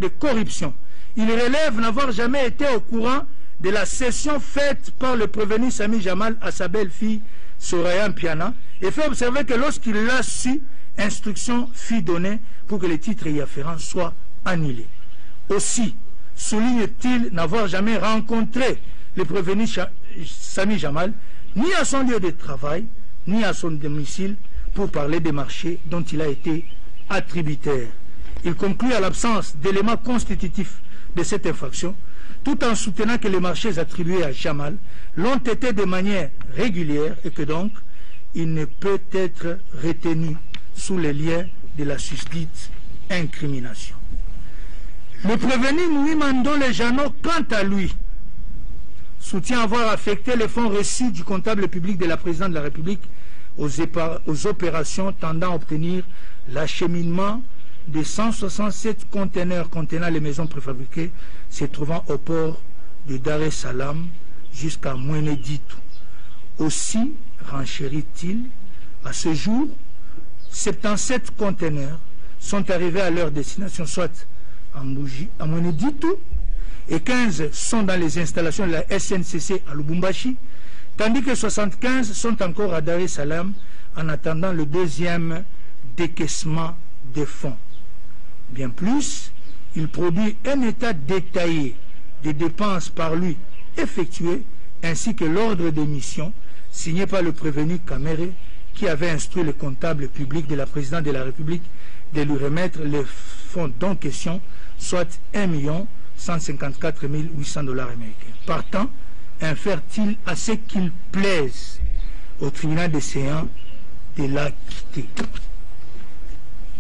de corruption. Il relève n'avoir jamais été au courant de la cession faite par le prévenu Samy Jamal à sa belle-fille Soraya Mpiana et fait observer que lorsqu'il l'a su, instruction fut donnée pour que les titres y afférents soient annulés. Aussi, souligne-t-il n'avoir jamais rencontré le prévenu Samy Jamal, ni à son lieu de travail, ni à son domicile, pour parler des marchés dont il a été attributaire. Il conclut à l'absence d'éléments constitutifs de cette infraction, tout en soutenant que les marchés attribués à Jamal l'ont été de manière régulière et que donc il ne peut être retenu sous les liens de la susdite incrimination. Le prévenu Louis Mando Lejano, quant à lui, soutient avoir affecté les fonds reçus du comptable public de la présidente de la République aux opérations tendant à obtenir l'acheminement de 167 conteneurs contenant les maisons préfabriquées se trouvant au port de Dar es Salaam jusqu'à Mweneditu. Aussi, renchérit-il, à ce jour, 77 conteneurs sont arrivés à leur destination, soit à Mweneditu, et 15 sont dans les installations de la SNCC à Lubumbashi, tandis que 75 sont encore à Dar es Salaam en attendant le deuxième décaissement des fonds. Bien plus, il produit un état détaillé des dépenses par lui effectuées ainsi que l'ordre d'émission signé par le prévenu Kamere qui avait instruit le comptable public de la présidente de la République de lui remettre les fonds en question, soit 1 154 800 $ américains. Partant, infère-t-il à ce qu'il plaise au tribunal des séants de l'acquitter.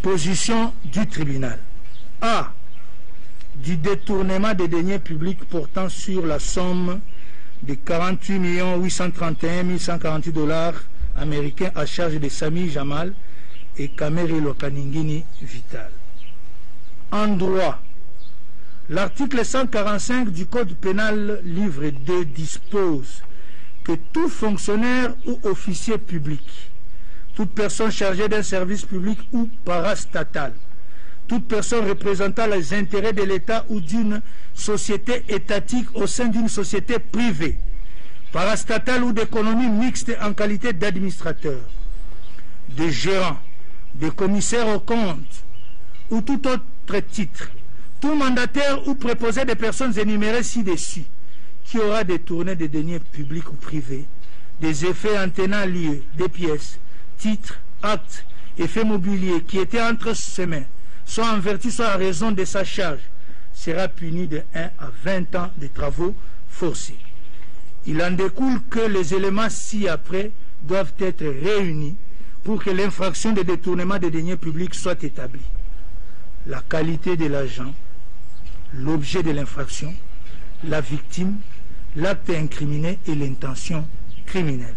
Position du tribunal. A. Du détournement des deniers publics portant sur la somme de 48 831 148 $ américains à charge de Samy Jamal et Kamere Lokaningini Vital. En droit, l'article 145 du Code pénal, livre 2, dispose que tout fonctionnaire ou officier public, toute personne chargée d'un service public ou parastatal, toute personne représentant les intérêts de l'État ou d'une société étatique au sein d'une société privée, parastatale ou d'économie mixte en qualité d'administrateur, de gérant, de commissaire aux comptes ou tout autre titre, tout mandataire ou préposé des personnes énumérées ci-dessus, qui aura détourné des deniers publics ou privés, des effets en tenant lieu, des pièces, titres, actes, effets mobiliers qui étaient entre ses mains, soit en vertu, soit en raison de sa charge, sera puni de 1 à 20 ans de travaux forcés. Il en découle que les éléments ci-après doivent être réunis pour que l'infraction de détournement des deniers publics soit établie. La qualité de l'agent, l'objet de l'infraction, la victime, l'acte incriminé et l'intention criminelle.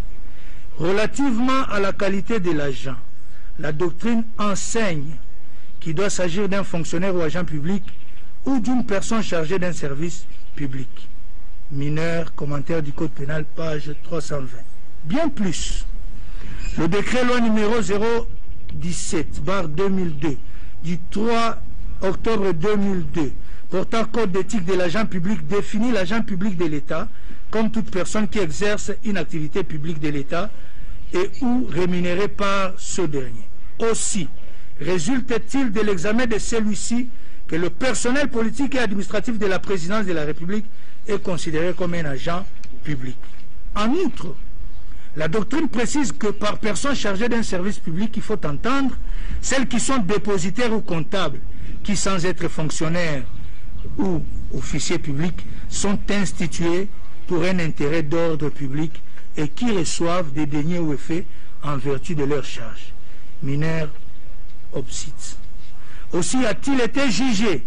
Relativement à la qualité de l'agent, la doctrine enseigne qu'il doit s'agir d'un fonctionnaire ou agent public ou d'une personne chargée d'un service public. Mineur, commentaire du Code pénal, page 320. Bien plus, le décret loi numéro 017/2002 du 3 octobre 2002 portant code d'éthique de l'agent public définit l'agent public de l'État comme toute personne qui exerce une activité publique de l'État et ou rémunérée par ce dernier. Aussi, résulte-t-il de l'examen de celui-ci que le personnel politique et administratif de la présidence de la République est considéré comme un agent public. En outre, la doctrine précise que par personne chargée d'un service public, il faut entendre celles qui sont dépositaires ou comptables, qui sans être fonctionnaires ou officiers publics sont institués pour un intérêt d'ordre public et qui reçoivent des deniers ou effets en vertu de leur charge. Mineur obsite. Aussi a-t-il été jugé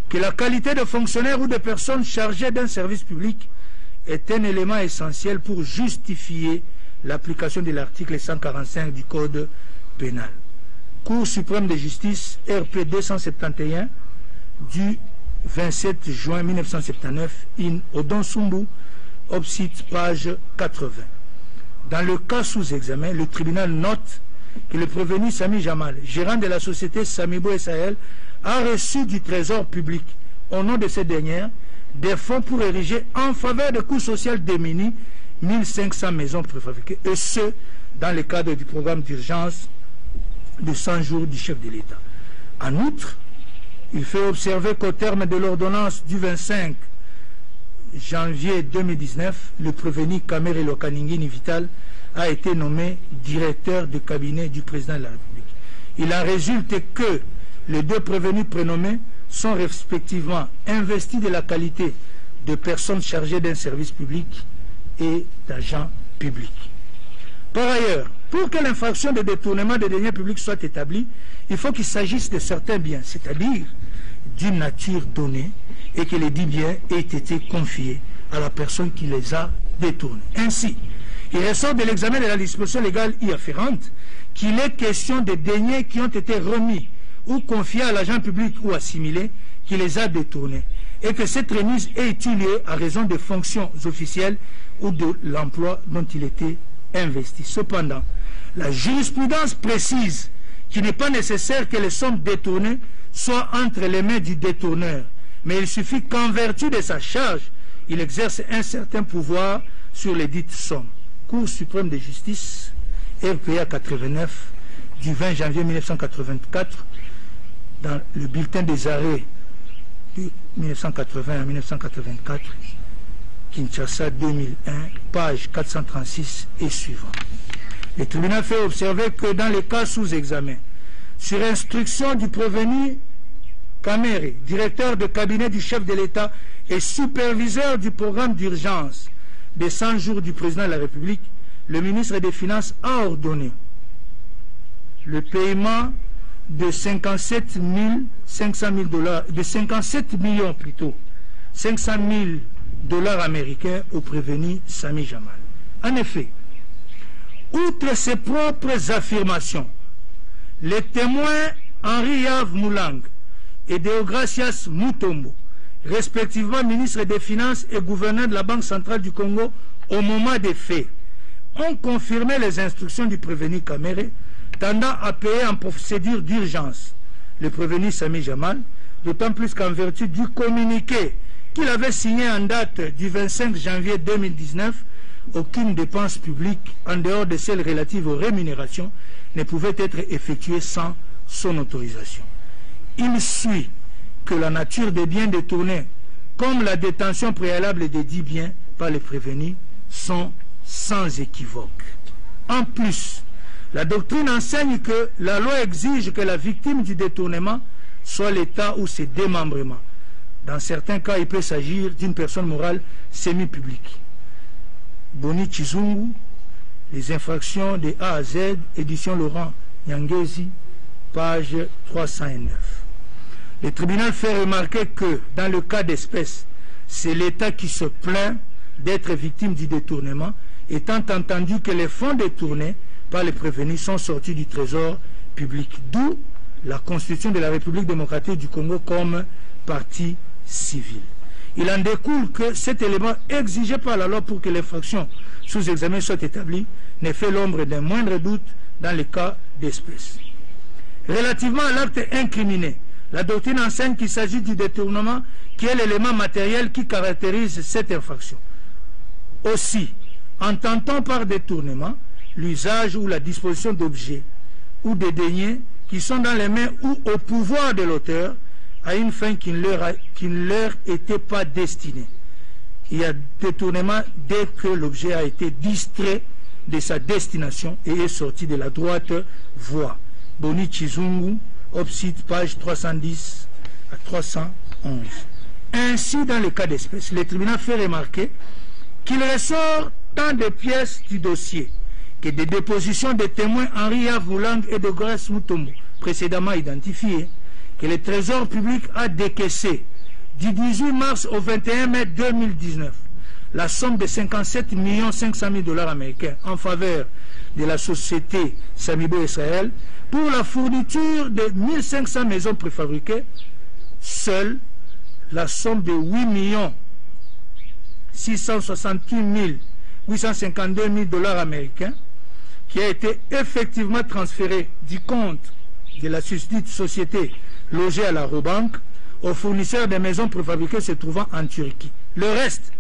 que la qualité de fonctionnaire ou de personne chargée d'un service public est un élément essentiel pour justifier l'application de l'article 145 du Code pénal. Cour suprême de justice, RP 271 du 27 juin 1979, in Odonsumbu, Obsite, page 80. Dans le cas sous examen, le tribunal note que le prévenu Sami Jamal, gérant de la société Samibo Sahel, a reçu du trésor public, au nom de cette dernière, des fonds pour ériger en faveur de coûts sociaux démunis 1500 maisons préfabriquées, et ce, dans le cadre du programme d'urgence de 100 jours du chef de l'État. En outre, il fait observer qu'au terme de l'ordonnance du 25 janvier 2019, le prévenu Kamere Lokaningini Vital a été nommé directeur de cabinet du président de la République. Il en résulte que les deux prévenus prénommés sont respectivement investis de la qualité de personnes chargées d'un service public et d'agents publics. Par ailleurs, pour que l'infraction de détournement des deniers publics soit établie, il faut qu'il s'agisse de certains biens, c'est-à-dire d'une nature donnée, et que les dits biens aient été confiés à la personne qui les a détournés. Ainsi, il ressort de l'examen de la disposition légale y afférente qu'il est question de deniers qui ont été remis ou confiés à l'agent public ou assimilé qui les a détournés, et que cette remise est utilisée à raison des fonctions officielles ou de l'emploi dont il était investi. Cependant, la jurisprudence précise qu'il n'est pas nécessaire que les sommes détournées soient entre les mains du détourneur, mais il suffit qu'en vertu de sa charge, il exerce un certain pouvoir sur les dites sommes. Cour suprême de justice, RPA 89, du 20 janvier 1984, dans le bulletin des arrêts de 1980 à 1984, Kinshasa 2001, page 436 et suivant. Le tribunal fait observer que dans les cas sous examen, sur instruction du prévenu Kamere, directeur de cabinet du chef de l'État et superviseur du programme d'urgence des 100 jours du président de la République, le ministre des Finances a ordonné le paiement de 57 millions plutôt, 500 000 dollars américains au prévenu Sami Jamal. En effet, outre ses propres affirmations, les témoins Henri Yav Moulang et Deogracias Mutombo, respectivement ministre des Finances et gouverneur de la Banque centrale du Congo au moment des faits, ont confirmé les instructions du prévenu Kamere tendant à payer en procédure d'urgence le prévenu Sami Jamal, d'autant plus qu'en vertu du communiqué qu'il avait signé en date du 25 janvier 2019, aucune dépense publique, en dehors de celles relatives aux rémunérations, ne pouvait être effectuée sans son autorisation. Il suit que la nature des biens détournés, comme la détention préalable des dits biens par les prévenus, sont sans équivoque. En plus, la doctrine enseigne que la loi exige que la victime du détournement soit l'État ou ses démembrements. Dans certains cas, il peut s'agir d'une personne morale semi-publique. Boni Chizungu, les infractions de A à Z, édition Laurent Nyangezi, page 309. Le tribunal fait remarquer que, dans le cas d'espèce, c'est l'État qui se plaint d'être victime du détournement, étant entendu que les fonds détournés par les prévenus sont sortis du trésor public, d'où la constitution de la République démocratique du Congo comme partie civile. Il en découle que cet élément exigé par la loi pour que l'infraction sous examen soit établie ne fait l'ombre d'un moindre doute dans les cas d'espèce. Relativement à l'acte incriminé, la doctrine enseigne qu'il s'agit du détournement qui est l'élément matériel qui caractérise cette infraction. Aussi, entend-on par détournement l'usage ou la disposition d'objets ou de deniers qui sont dans les mains ou au pouvoir de l'auteur à une fin qui ne leur était pas destinée. Il y a détournement dès que l'objet a été distrait de sa destination et est sorti de la droite voie. Boni Chizungu, Obsite, page 310 à 311. Ainsi, dans le cas d'espèce, le tribunal fait remarquer qu'il ressort tant de pièces du dossier que des dépositions des témoins Henri Yavoulang et de Grace Mutombo, précédemment identifiés, que le Trésor public a décaissé du 18 mars au 21 mai 2019 la somme de 57 500 000 dollars américains en faveur de la société Samibo Israël pour la fourniture de 1500 maisons préfabriquées. Seule la somme de 8 668 852 000 dollars américains qui a été effectivement transféré du compte de la susdite société logée à la Robank aux fournisseurs des maisons préfabriquées se trouvant en Turquie. Le reste,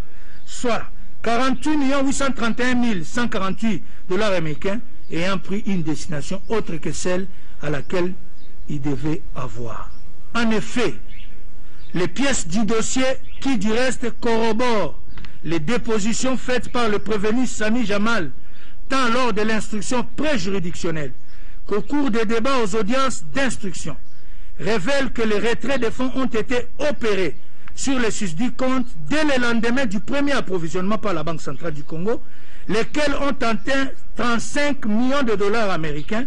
soit 48 831 148 $ américains, ayant pris une destination autre que celle à laquelle il devait avoir. En effet, les pièces du dossier qui du reste corroborent les dépositions faites par le prévenu Sami Jamal, tant lors de l'instruction préjuridictionnelle qu'au cours des débats aux audiences d'instruction, révèlent que les retraits des fonds ont été opérés sur les susdits comptes dès le lendemain du premier approvisionnement par la Banque centrale du Congo, lesquels ont atteint 35 millions de $ américains,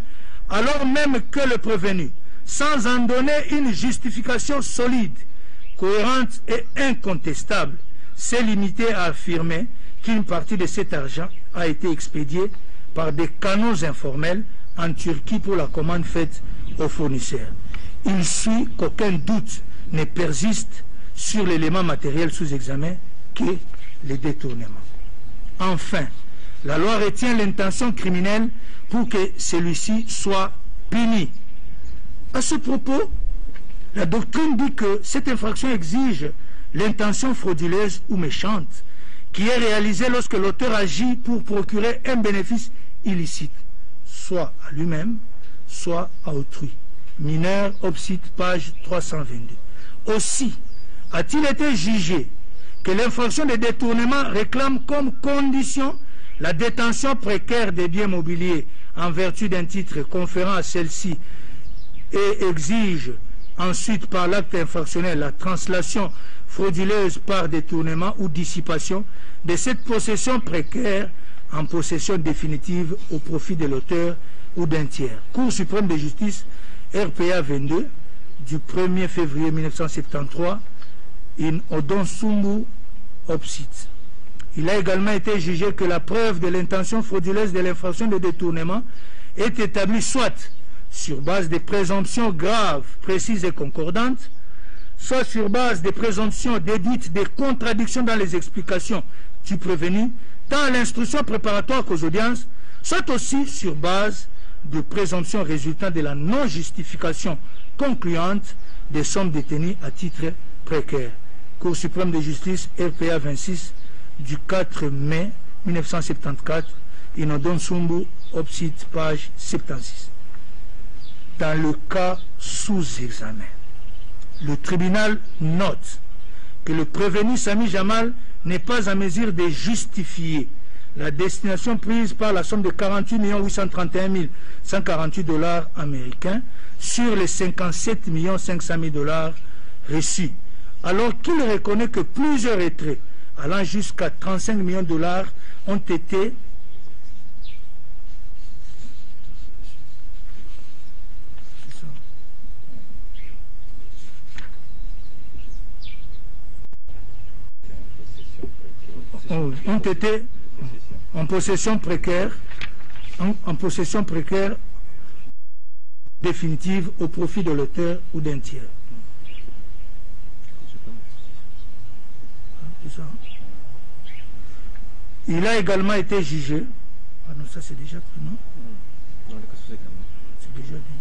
alors même que le prévenu, sans en donner une justification solide, cohérente et incontestable, s'est limité à affirmer qu'une partie de cet argent a été expédiée par des canaux informels en Turquie pour la commande faite aux fournisseurs. Il suit qu'aucun doute ne persiste sur l'élément matériel sous examen qu'est le détournement. Enfin, la loi retient l'intention criminelle pour que celui-ci soit puni. À ce propos, la doctrine dit que cette infraction exige l'intention frauduleuse ou méchante qui est réalisée lorsque l'auteur agit pour procurer un bénéfice illicite, soit à lui-même, soit à autrui. Mineur, Obsite, page 322. Aussi, a-t-il été jugé que l'infraction de détournement réclame comme condition la détention précaire des biens mobiliers en vertu d'un titre conférant à celle-ci et exige ensuite par l'acte infractionnel la translation frauduleuse par détournement ou dissipation de cette possession précaire en possession définitive au profit de l'auteur ou d'un tiers. Cour suprême de justice, RPA 22, du 1er février 1973, in Odonsumbu Obsite. Il a également été jugé que la preuve de l'intention frauduleuse de l'infraction de détournement est établie soit sur base des présomptions graves, précises et concordantes, soit sur base des présomptions déduites des contradictions dans les explications du prévenu, tant à l'instruction préparatoire qu'aux audiences, soit aussi sur base de présomptions résultant de la non-justification concluante des sommes détenues à titre précaire. Cour suprême de justice, RPA 26, du 4 mai 1974, Inodon Sumbu, Obsite, page 76. Dans le cas sous-examen, le tribunal note que le prévenu Sami Jamal n'est pas en mesure de justifier la destination prise par la somme de 48 831 148 $ américains sur les 57 500 000 $ reçus, alors qu'il reconnaît que plusieurs retraits allant jusqu'à 35 millions de $ ont été en possession précaire, définitive au profit de l'auteur ou d'un tiers. Il a également été jugé. Ah non, ça c'est déjà pris, non? Non, c'est déjà dit.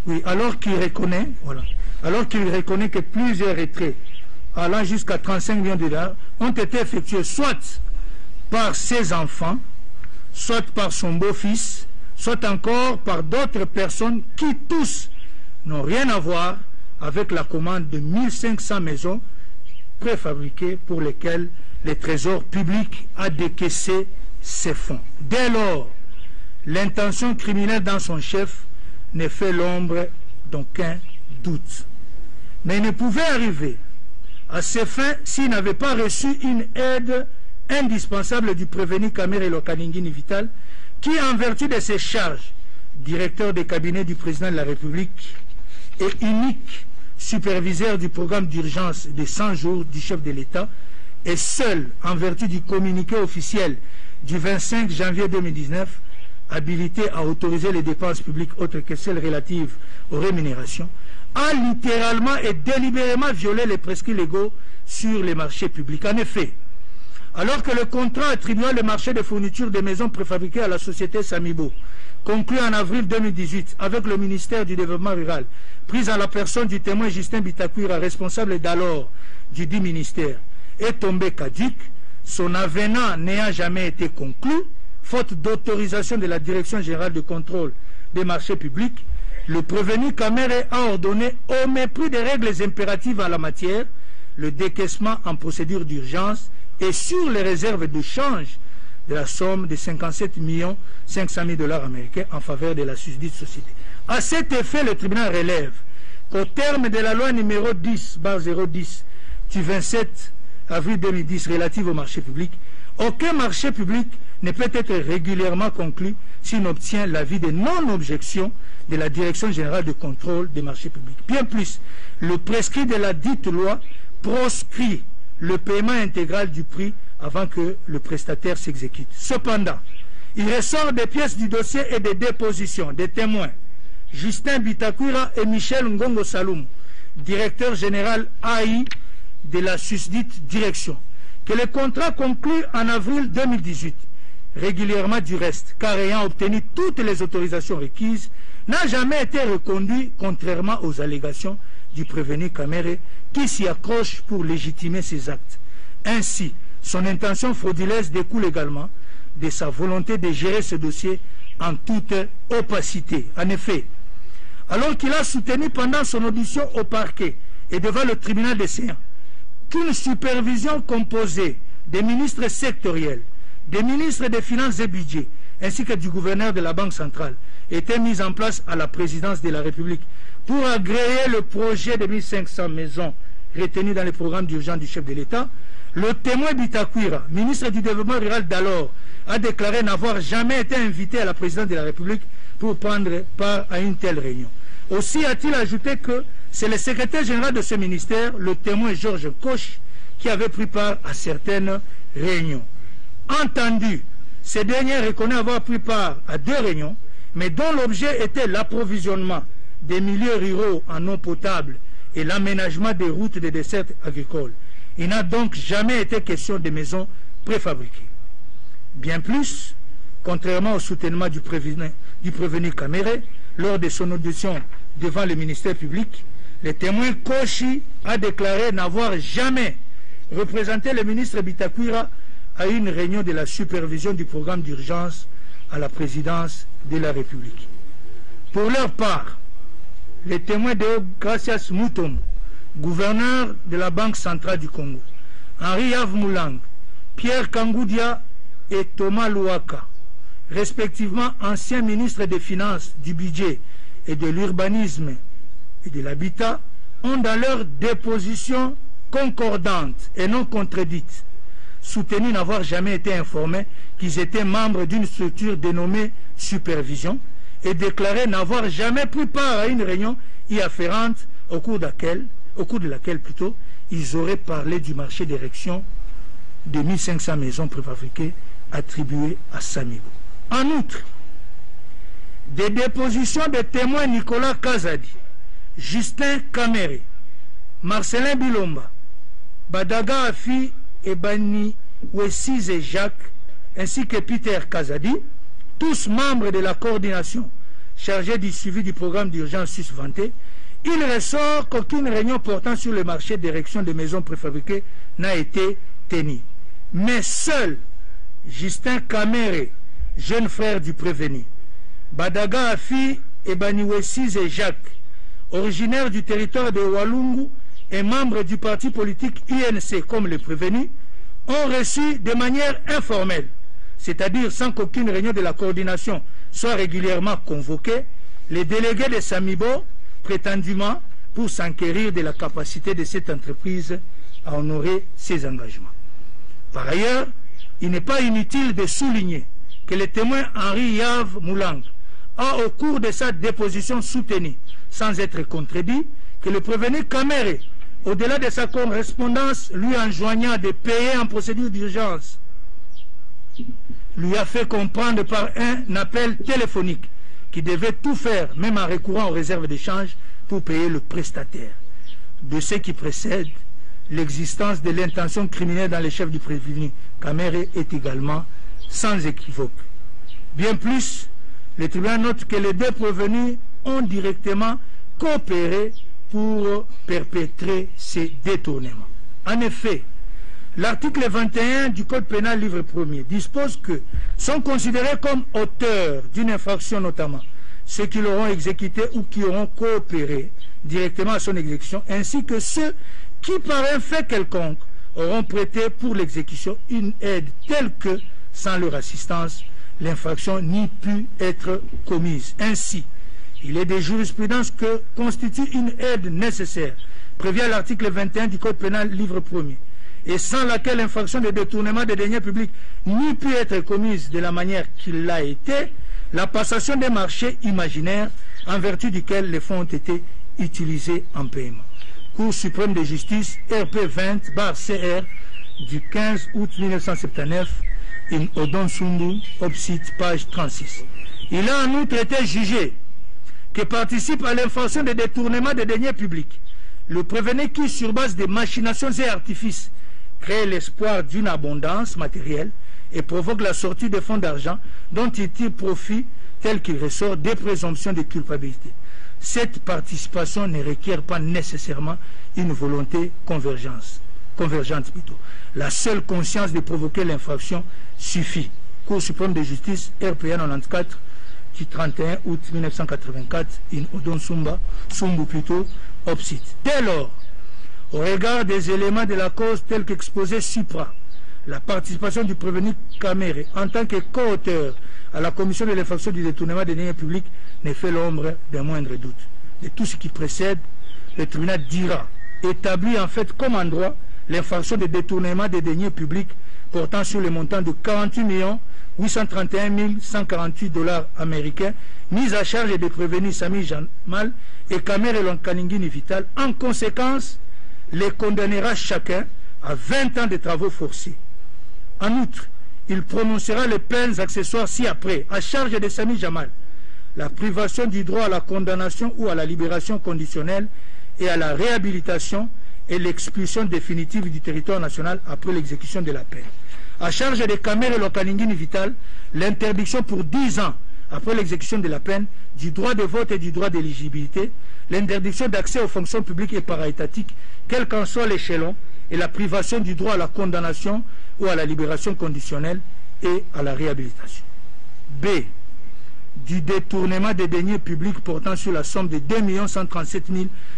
Oui, alors qu'il reconnaît, que plusieurs retraits allant jusqu'à 35 millions de $ ont été effectués soit par ses enfants, soit par son beau-fils, soit encore par d'autres personnes qui tous n'ont rien à voir avec la commande de 1500 maisons préfabriquées pour lesquelles le Trésor public a décaissé ses fonds. Dès lors, l'intention criminelle dans son chef ne fait l'ombre d'aucun doute. Mais il ne pouvait arriver à ces fins s'il n'avait pas reçu une aide indispensable du prévenu Kamere Lokaningini Vital, qui, en vertu de ses charges, directeur des cabinets du président de la République et unique superviseur du programme d'urgence des 100 jours du chef de l'État, est seul, en vertu du communiqué officiel du 25 janvier 2019, habilité à autoriser les dépenses publiques autres que celles relatives aux rémunérations, a littéralement et délibérément violé les prescrits légaux sur les marchés publics. En effet, alors que le contrat attribuant le marché de fourniture des maisons préfabriquées à la société Samibo, conclu en avril 2018 avec le ministère du Développement rural, pris en la personne du témoin Justin Bitakwira, responsable d'alors du dit ministère, est tombé caduc, son avenant n'ayant jamais été conclu, faute d'autorisation de la Direction générale de contrôle des marchés publics, le prévenu Kamere a ordonné, au mépris des règles impératives en la matière, le décaissement en procédure d'urgence et sur les réserves de change de la somme de 57 500 000 $ américains en faveur de la susdite société. À cet effet, le tribunal relève qu'au terme de la loi numéro 10/010 du 27 avril 2010 relative au marché public, aucun marché public ne peut être régulièrement conclu s'il n'obtient l'avis de non-objection de la Direction générale de contrôle des marchés publics. Bien plus, le prescrit de la dite loi proscrit le paiement intégral du prix avant que le prestataire s'exécute. Cependant, il ressort des pièces du dossier et des dépositions des témoins Justin Bitakwira et Michel Ngongo Saloum, directeur général AI de la susdite direction, que le contrat conclu en avril 2018, régulièrement du reste, car ayant obtenu toutes les autorisations requises, n'a jamais été reconduit, contrairement aux allégations du prévenu Kamere, qui s'y accroche pour légitimer ses actes. Ainsi, son intention frauduleuse découle également de sa volonté de gérer ce dossier en toute opacité. En effet, alors qu'il a soutenu pendant son audition au parquet et devant le tribunal des séances qu'une supervision composée des ministres sectoriels, des ministres des Finances et Budget, ainsi que du gouverneur de la Banque centrale, était mise en place à la présidence de la République pour agréer le projet de 1500 maisons retenues dans le programme d'urgence du chef de l'État, le témoin Bitakwira, ministre du Développement rural d'alors, a déclaré n'avoir jamais été invité à la présidence de la République pour prendre part à une telle réunion. Aussi a-t-il ajouté que c'est le secrétaire général de ce ministère, le témoin Georges Koch, qui avait pris part à certaines réunions. Entendu, ce dernier reconnaît avoir pris part à 2 réunions, mais dont l'objet était l'approvisionnement des milieux ruraux en eau potable et l'aménagement des routes des dessertes agricoles. Il n'a donc jamais été question de maisons préfabriquées. Bien plus, contrairement au soutènement du prévenu Kamere, lors de son audition devant le ministère public, le témoin Kochi a déclaré n'avoir jamais représenté le ministre Bitakwira à une réunion de la supervision du programme d'urgence à la présidence de la République. Pour leur part, les témoins de Gracias Mutombo, gouverneur de la Banque centrale du Congo, Henri Yves Moulang, Pierre Kangoudia et Thomas Louaka, respectivement anciens ministres des Finances, du Budget et de l'Urbanisme et de l'Habitat, ont dans leur déposition concordante et non contredite soutenu n'avoir jamais été informés qu'ils étaient membres d'une structure dénommée supervision et déclaré n'avoir jamais pris part à une réunion y afférente au cours de laquelle ils auraient parlé du marché d'érection de 1500 maisons préfabriquées attribuées à Samibo. En outre, des dépositions de témoins Nicolas Kazadi, Justin Kamere, Marcelin Bilomba, Badaga Afi et Bani Wessize Jacques, ainsi que Peter Kazadi, tous membres de la coordination chargée du suivi du programme d'urgence susvanté, il ressort qu'aucune réunion portant sur le marché d'érection de maisons préfabriquées n'a été tenue. Mais seul Justin Kamere, jeune frère du prévenu, Badaga Afi et Bani Wessize Jacques, originaire du territoire de Walungu et membre du parti politique UNC comme le prévenu, ont reçu de manière informelle, c'est-à-dire sans qu'aucune réunion de la coordination soit régulièrement convoquée, les délégués de Samibo, prétendument pour s'enquérir de la capacité de cette entreprise à honorer ses engagements. Par ailleurs, il n'est pas inutile de souligner que le témoin Henri Yves Moulang a, au cours de sa déposition soutenue, sans être contredit, que le prévenu Kamere, au-delà de sa correspondance lui enjoignant de payer en procédure d'urgence, lui a fait comprendre par un appel téléphonique qu'il devait tout faire, même en recourant aux réserves d'échange, pour payer le prestataire. De ce qui précède, l'existence de l'intention criminelle dans les chefs du prévenu Kamere est également sans équivoque. Bien plus, le tribunal note que les deux prévenus ont directement coopéré pour perpétrer ces détournements. En effet, l'article 21 du Code pénal livre 1er dispose que sont considérés comme auteurs d'une infraction notamment ceux qui l'auront exécuté ou qui auront coopéré directement à son exécution, ainsi que ceux qui par un fait quelconque auront prêté pour l'exécution une aide telle que, sans leur assistance, l'infraction n'y pu être commise. Ainsi, il est des jurisprudences que constitue une aide nécessaire, prévue à l'article 21 du Code pénal livre 1er, et sans laquelle l'infraction de détournement des deniers publics n'y pu être commise de la manière qu'il l'a été, la passation des marchés imaginaires en vertu duquel les fonds ont été utilisés en paiement. Cour suprême de justice RP 20/CR du 15 août 1979, in Odon Sundu, Opsit, page 36. Il a en outre été jugé que participe à l'infraction de détournement des deniers publics le prévenu qui, sur base de machinations et artifices, crée l'espoir d'une abondance matérielle et provoque la sortie de fonds d'argent dont il tire profit tel qu'il ressort des présomptions de culpabilité. Cette participation ne requiert pas nécessairement une volonté convergente plutôt. La seule conscience de provoquer l'infraction suffit. Cour suprême de justice, RPA 94, du 31 août 1984, in Odon Sumbu plutôt, Opsit. Dès lors, au regard des éléments de la cause tels qu'exposés supra, la participation du prévenu Kamere en tant que co-auteur à la commission de l'infraction du détournement des deniers publics ne fait l'ombre d'un moindre doute. De tout ce qui précède, le tribunal dira, établit en fait comme en droit l'infraction de détournement des deniers publics portant sur le montant de 48 831 148 $ américains mis à charge des prévenus Sami Jamal et Kamere Lonkaningini Vital. En conséquence, les condamnera chacun à 20 ans de travaux forcés. En outre, il prononcera les peines accessoires ci-après, à charge de Sami Jamal, la privation du droit à la condamnation ou à la libération conditionnelle et à la réhabilitation et l'expulsion définitive du territoire national après l'exécution de la peine. À charge de Kamere Lonkaningini Vital, l'interdiction pour 10 ans après l'exécution de la peine du droit de vote et du droit d'éligibilité, l'interdiction d'accès aux fonctions publiques et paraétatiques, quel qu'en soit l'échelon, et la privation du droit à la condamnation ou à la libération conditionnelle et à la réhabilitation. B. Du détournement des deniers publics portant sur la somme de 2 137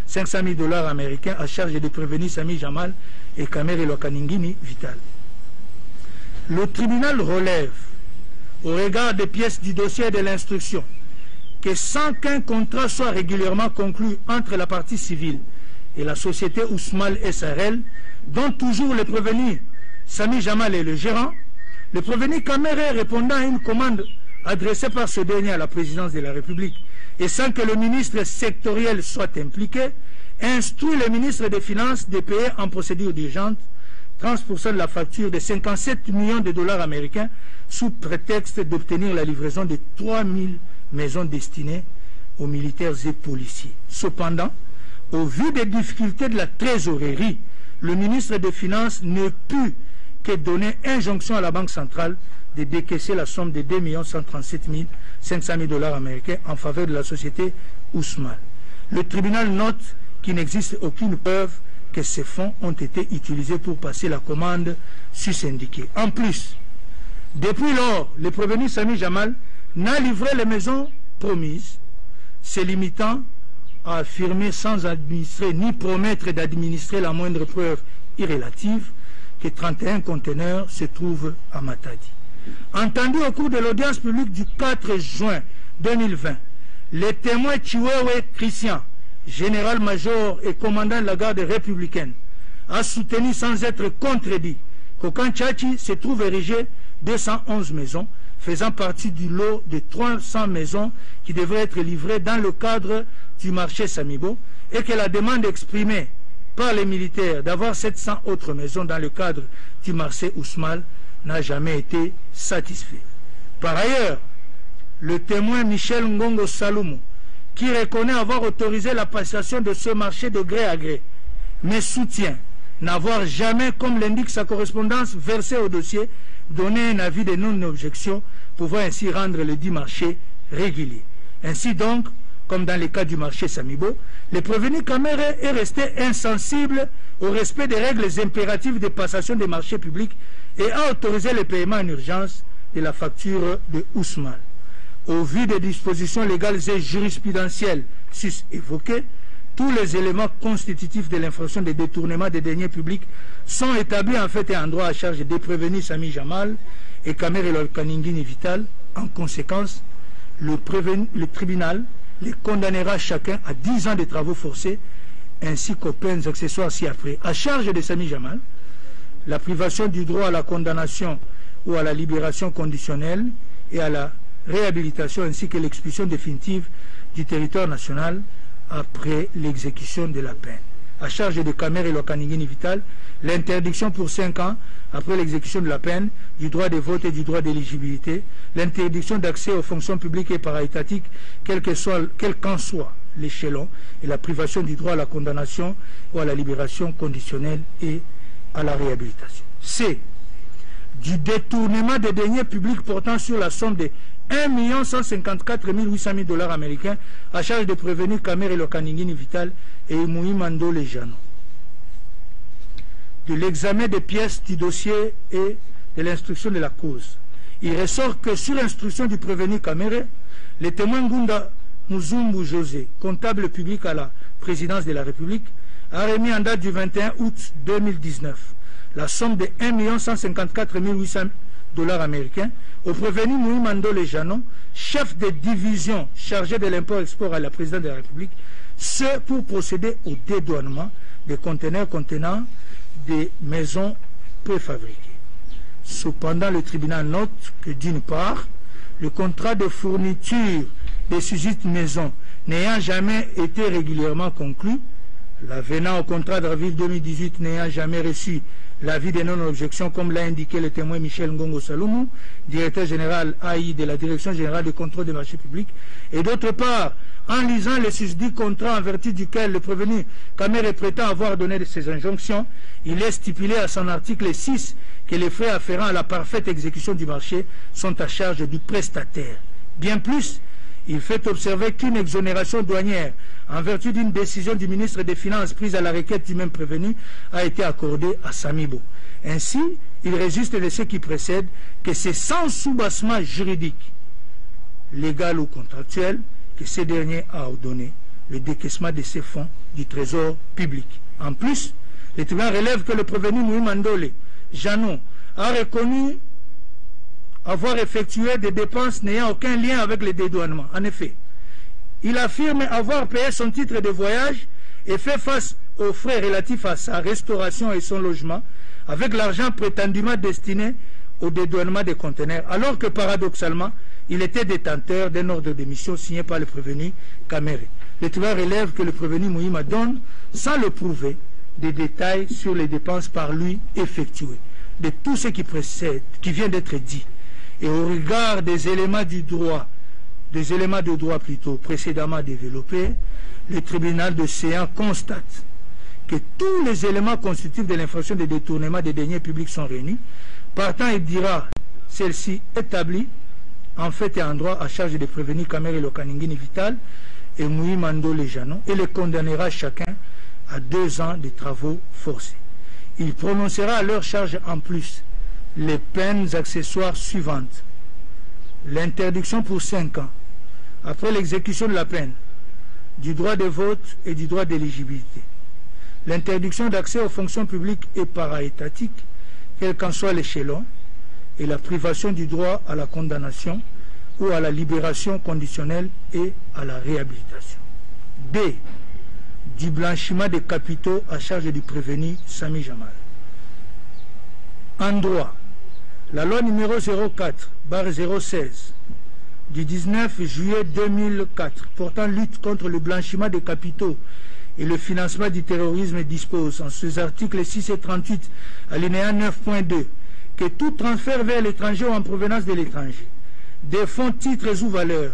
500 $ américains à charge des prévenus Sami Jamal et Kamere Lonkaningini Vital. Le tribunal relève, au regard des pièces du dossier de l'instruction, que sans qu'un contrat soit régulièrement conclu entre la partie civile et la société Ousmal SRL, dont toujours le prévenu Sami Jamal est le gérant, le prévenu Kamere répondant à une commande adressée par ce dernier à la présidence de la République et sans que le ministre sectoriel soit impliqué, instruit le ministre des Finances de payer en procédure d'urgence 30% de la facture de 57 millions de $ américains sous prétexte d'obtenir la livraison de 3000 maisons destinées aux militaires et policiers. Cependant, au vu des difficultés de la trésorerie, le ministre des Finances ne put que donner injonction à la Banque centrale de décaisser la somme de 2 137 500 $ américains en faveur de la société Ousmal. Le tribunal note qu'il n'existe aucune preuve que ces fonds ont été utilisés pour passer la commande sus-indiquée. En plus, depuis lors, le prévenu Sami Jamal n'a livré les maisons promises, se limitant à affirmer sans administrer ni promettre d'administrer la moindre preuve irrélative que 31 conteneurs se trouvent à Matadi. Entendu au cours de l'audience publique du 4 juin 2020, les témoins Chiwewe Christian, général-major et commandant de la garde républicaine, a soutenu sans être contredit qu'au camp Tchachi se trouve érigé 211 maisons, faisant partie du lot de 300 maisons qui devraient être livrées dans le cadre du marché Samibo, et que la demande exprimée par les militaires d'avoir 700 autres maisons dans le cadre du marché Ousmal n'a jamais été satisfaite. Par ailleurs, le témoin Michel Ngongo Saloumou, qui reconnaît avoir autorisé la passation de ce marché de gré à gré, mais soutient n'avoir jamais, comme l'indique sa correspondance, versé au dossier, donné un avis de non-objection, pouvant ainsi rendre le dit marché régulier. Ainsi donc, comme dans le cas du marché Samibo, le prévenu Kamere est resté insensible au respect des règles impératives de passation des marchés publics et a autorisé le paiement en urgence de la facture de Ousmane. Au vu des dispositions légales et jurisprudentielles sus-évoquées, tous les éléments constitutifs de l'infraction de détournement des deniers publics sont établis en fait et en droit à charge des prévenus Sami Jamal et Kamere Lokaningini Vital. En conséquence, le tribunal les condamnera chacun à 10 ans de travaux forcés ainsi qu'aux peines accessoires ci-après. À charge de Sami Jamal, la privation du droit à la condamnation ou à la libération conditionnelle et à la réhabilitation ainsi que l'expulsion définitive du territoire national après l'exécution de la peine. À charge de Kamere Lokaningini Vital, l'interdiction pour 5 ans après l'exécution de la peine du droit de vote et du droit d'éligibilité, l'interdiction d'accès aux fonctions publiques et paraétatiques, quel qu'en soit l'échelon, et la privation du droit à la condamnation ou à la libération conditionnelle et à la réhabilitation. C. Du détournement des deniers publics portant sur la somme de 1 154 800 000 $ américains à charge de prévenus Kamere Lokaningini Vital et Moui Mando Lejano. De l'examen des pièces du dossier et de l'instruction de la cause, il ressort que sur l'instruction du prévenu Kamere, le témoin Ngunda Muzumbu José, comptable public à la présidence de la République, a remis en date du 21 août 2019 la somme de 1 154 800 $ américains au prévenu Moui Mando Lejano, chef de division chargé de l'import-export à la présidence de la République, ce pour procéder au dédouanement des conteneurs contenant des maisons préfabriquées. Cependant, le tribunal note que d'une part, le contrat de fourniture des susdites maisons n'ayant jamais été régulièrement conclu, l'avenant au contrat d'avril 2018 n'ayant jamais reçu l'avis de non-objection, comme l'a indiqué le témoin Michel Ngongo Saloumou, directeur général AI de la Direction générale de contrôle des marchés publics, et d'autre part, en lisant le susdit contrat en vertu duquel le prévenu Kamere prétend avoir donné ses injonctions, il est stipulé à son article 6 que les frais afférents à la parfaite exécution du marché sont à charge du prestataire. Bien plus, il fait observer qu'une exonération douanière en vertu d'une décision du ministre des Finances prise à la requête du même prévenu a été accordée à Samibo. Ainsi, il résulte de ce qui précède que c'est sans soubassement juridique, légal ou contractuel, que ce dernier a ordonné le décaissement de ces fonds du trésor public. En plus, le tribunal relève que le prévenu Moui Mandole Janon a reconnu avoir effectué des dépenses n'ayant aucun lien avec le dédouanement. En effet, il affirme avoir payé son titre de voyage et fait face aux frais relatifs à sa restauration et son logement avec l'argent prétendument destiné au dédouanement des conteneurs, alors que paradoxalement, il était détenteur d'un ordre de mission signé par le prévenu Kamere. Le tribunal relève que le prévenu Moïma donne, sans le prouver, des détails sur les dépenses par lui effectuées. De tout ce qui précède, qui vient d'être dit, et au regard des éléments du droit, précédemment développés, le tribunal de séance constate que tous les éléments constitutifs de l'infraction de détournement des deniers publics sont réunis. Partant, il dira celle-ci établie en fait et en droit à charge de prévenir Kamere Lokaningini Vital et Moui Mando Lejano et les condamnera chacun à 2 ans de travaux forcés. Il prononcera à leur charge en plus les peines accessoires suivantes: l'interdiction pour 5 ans, après l'exécution de la peine, du droit de vote et du droit d'éligibilité, l'interdiction d'accès aux fonctions publiques et paraétatiques, quel qu'en soit l'échelon, et la privation du droit à la condamnation ou à la libération conditionnelle et à la réhabilitation. B. Du blanchiment des capitaux à charge du prévenu Sami Jamal. En droit, la loi numéro 04/016 du 19 juillet 2004 portant lutte contre le blanchiment des capitaux et le financement du terrorisme dispose en ses articles 6 et 38 alinéa 9.2 que tout transfert vers l'étranger ou en provenance de l'étranger des fonds, titres ou valeurs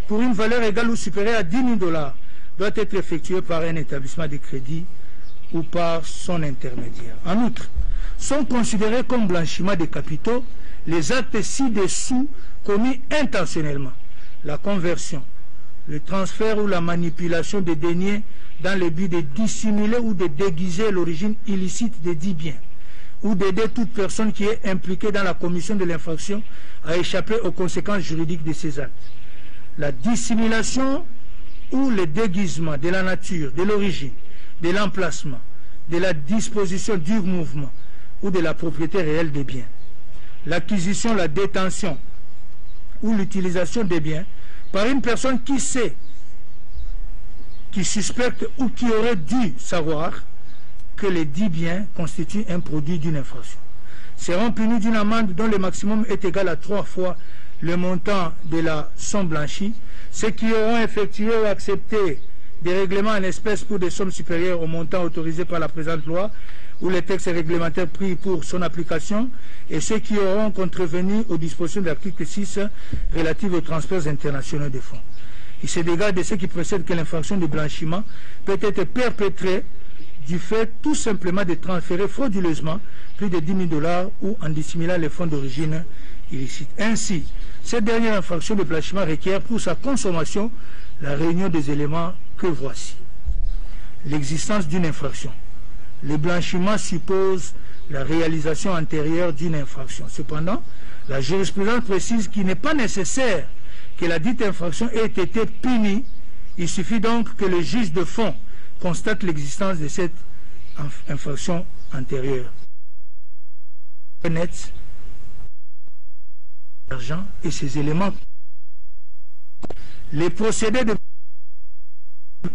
pour une valeur égale ou supérieure à 10 000 $ doit être effectué par un établissement de crédit ou par son intermédiaire. En outre, sont considérés comme blanchiment des capitaux les actes ci-dessous commis intentionnellement: la conversion, le transfert ou la manipulation des deniers dans le but de dissimuler ou de déguiser l'origine illicite des dits biens, ou d'aider toute personne qui est impliquée dans la commission de l'infraction à échapper aux conséquences juridiques de ces actes. La dissimulation ou le déguisement de la nature, de l'origine, de l'emplacement, de la disposition du mouvement ou de la propriété réelle des biens. L'acquisition, la détention ou l'utilisation des biens par une personne qui sait, qui suspecte ou qui aurait dû savoir que les dits biens constituent un produit d'une infraction, seront punis d'une amende dont le maximum est égal à 3 fois le montant de la somme blanchie. Ceux qui auront effectué ou accepté des règlements en espèces pour des sommes supérieures au montant autorisé par la présente loi ou les textes réglementaires pris pour son application, et ceux qui auront contrevenu aux dispositions de l'article 6 relatives aux transferts internationaux de fonds. Il se dégage de ce qui précède que l'infraction de blanchiment peut être perpétrée du fait tout simplement de transférer frauduleusement plus de 10 000 $ ou en dissimulant les fonds d'origine illicite. Ainsi, cette dernière infraction de blanchiment requiert pour sa consommation la réunion des éléments que voici. L'existence d'une infraction. Le blanchiment suppose la réalisation antérieure d'une infraction. Cependant, la jurisprudence précise qu'il n'est pas nécessaire que la dite infraction ait été punie. Il suffit donc que le juge de fond constate l'existence de cette infraction antérieure. Net, l'argent et ses éléments. Les procédés de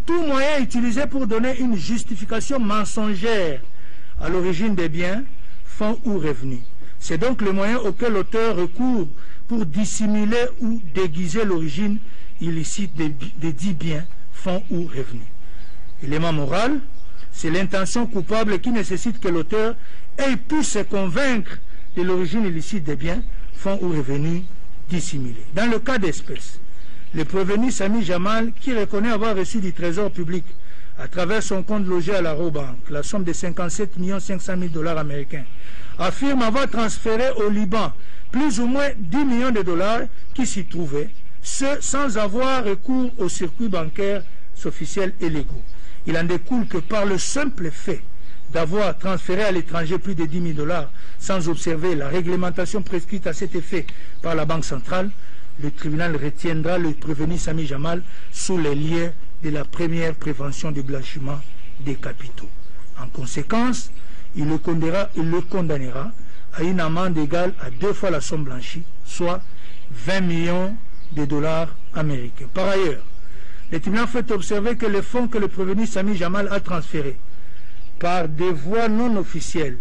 tout moyen utilisé pour donner une justification mensongère à l'origine des biens, fonds ou revenus. C'est donc le moyen auquel l'auteur recourt pour dissimuler ou déguiser l'origine illicite des dits biens, fonds ou revenus. Élément moral, c'est l'intention coupable qui nécessite que l'auteur ait pu se convaincre de l'origine illicite des biens, fonds ou revenus dissimulés. Dans le cas d'espèce, le prévenu Sami Jamal, qui reconnaît avoir reçu du trésor public à travers son compte logé à la Robank la somme de 57 500 000 $ américains, affirme avoir transféré au Liban plus ou moins 10 millions de dollars qui s'y trouvaient, ce sans avoir recours aux circuits bancaires officiels et légaux. Il en découle que par le simple fait d'avoir transféré à l'étranger plus de 10 000 $ sans observer la réglementation prescrite à cet effet par la Banque centrale, le tribunal retiendra le prévenu Sami Jamal sous les liens de la première prévention du blanchiment des capitaux. En conséquence, il le condamnera à une amende égale à 2 fois la somme blanchie, soit 20 millions de dollars américains. Par ailleurs, le tribunal fait observer que les fonds que le prévenu Sami Jamal a transférés par des voies non officielles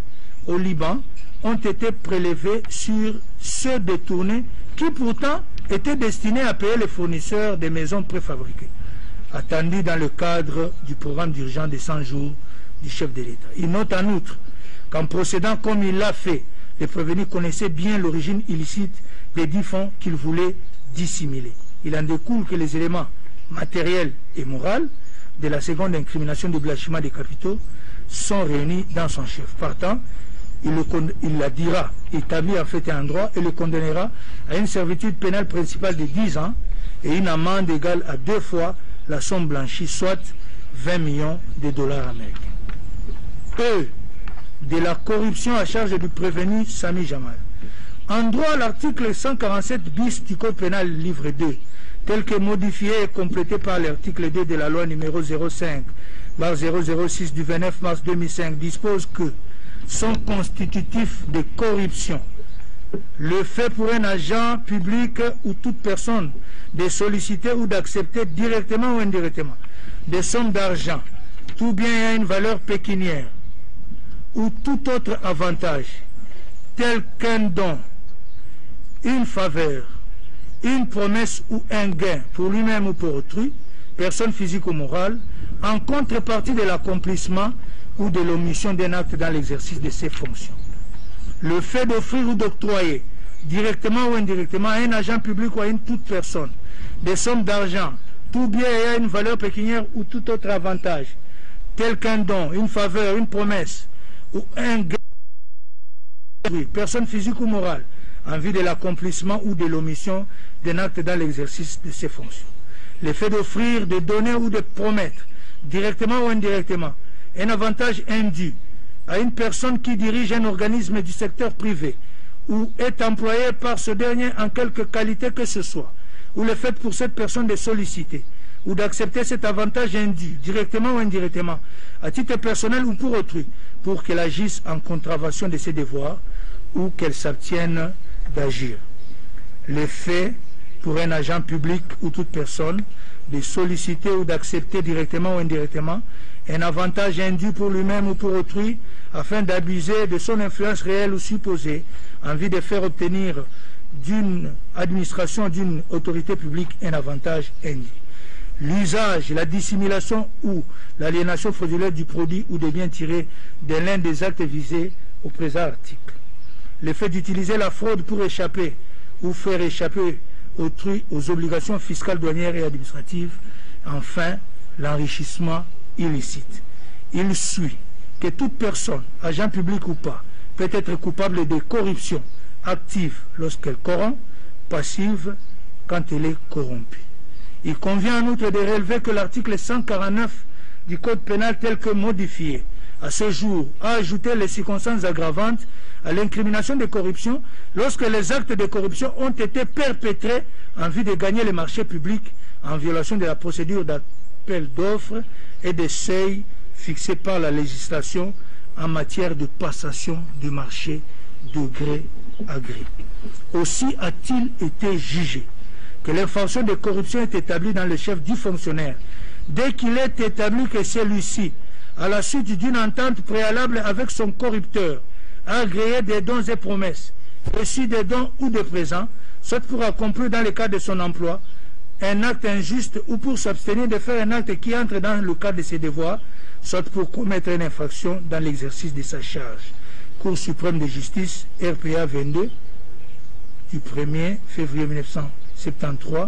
au Liban ont été prélevés sur ceux détournés qui pourtant étaient destinés à payer les fournisseurs des maisons préfabriquées, attendus dans le cadre du programme d'urgence de 100 jours du chef de l'État. Il note en outre qu'en procédant comme il l'a fait, le prévenu connaissait bien l'origine illicite des 10 fonds qu'il voulait dissimuler. Il en découle que les éléments matériels et moraux de la seconde incrimination de blanchiment des capitaux sont réunis dans son chef. Partant, il la dira établi en fait et en droit et le condamnera à une servitude pénale principale de 10 ans et une amende égale à 2 fois la somme blanchie, soit 20 millions de dollars américains. De la corruption à charge du prévenu Sami Jamal. En droit, l'article 147 bis du Code pénal livre 2, tel que modifié et complété par l'article 2 de la loi numéro 05/006 du 29 mars 2005, dispose que sont constitutifs de corruption le fait pour un agent public ou toute personne de solliciter ou d'accepter directement ou indirectement des sommes d'argent, tout bien ayant une valeur pécuniaire ou tout autre avantage, tel qu'un don, une faveur, une promesse ou un gain pour lui-même ou pour autrui, personne physique ou morale, en contrepartie de l'accomplissement ou de l'omission d'un acte dans l'exercice de ses fonctions. Le fait d'offrir ou d'octroyer, directement ou indirectement, à un agent public ou à une toute personne, des sommes d'argent, tout bien ayant une valeur pécuniaire ou tout autre avantage, tel qu'un don, une faveur, une promesse, ou un gain, personne physique ou morale, en vue de l'accomplissement ou de l'omission d'un acte dans l'exercice de ses fonctions. Le fait d'offrir, de donner ou de promettre, directement ou indirectement, un avantage indu à une personne qui dirige un organisme du secteur privé ou est employé par ce dernier en quelque qualité que ce soit, ou le fait pour cette personne de solliciter ou d'accepter cet avantage indu, directement ou indirectement, à titre personnel ou pour autrui, pour qu'elle agisse en contravention de ses devoirs ou qu'elle s'abstienne d'agir. Le fait pour un agent public ou toute personne de solliciter ou d'accepter directement ou indirectement un avantage indu pour lui-même ou pour autrui afin d'abuser de son influence réelle ou supposée en vue de faire obtenir d'une administration, d'une autorité publique un avantage indu. L'usage, la dissimulation ou l'aliénation frauduleuse du produit ou des biens tirés de l'un des actes visés au présent article. Le fait d'utiliser la fraude pour échapper ou faire échapper autrui aux obligations fiscales, douanières et administratives. Enfin, l'enrichissement illicite. Il suit que toute personne, agent public ou pas, peut être coupable de corruption active lorsqu'elle corrompt, passive quand elle est corrompue. Il convient en outre de relever que l'article 149 du Code pénal tel que modifié à ce jour a ajouté les circonstances aggravantes à l'incrimination de corruption lorsque les actes de corruption ont été perpétrés en vue de gagner les marchés publics en violation de la procédure d'appel d'offres et des seuils fixés par la législation en matière de passation du marché de gré à gré. Aussi a-t-il été jugé que l'infraction de corruption est établie dans le chef du fonctionnaire dès qu'il est établi que celui-ci, à la suite d'une entente préalable avec son corrupteur, a agréé des dons et promesses, reçu des dons ou des présents, soit pour accomplir dans le cadre de son emploi un acte injuste ou pour s'abstenir de faire un acte qui entre dans le cadre de ses devoirs, soit pour commettre une infraction dans l'exercice de sa charge. Cour suprême de justice, RPA 22, du 1er février 1973,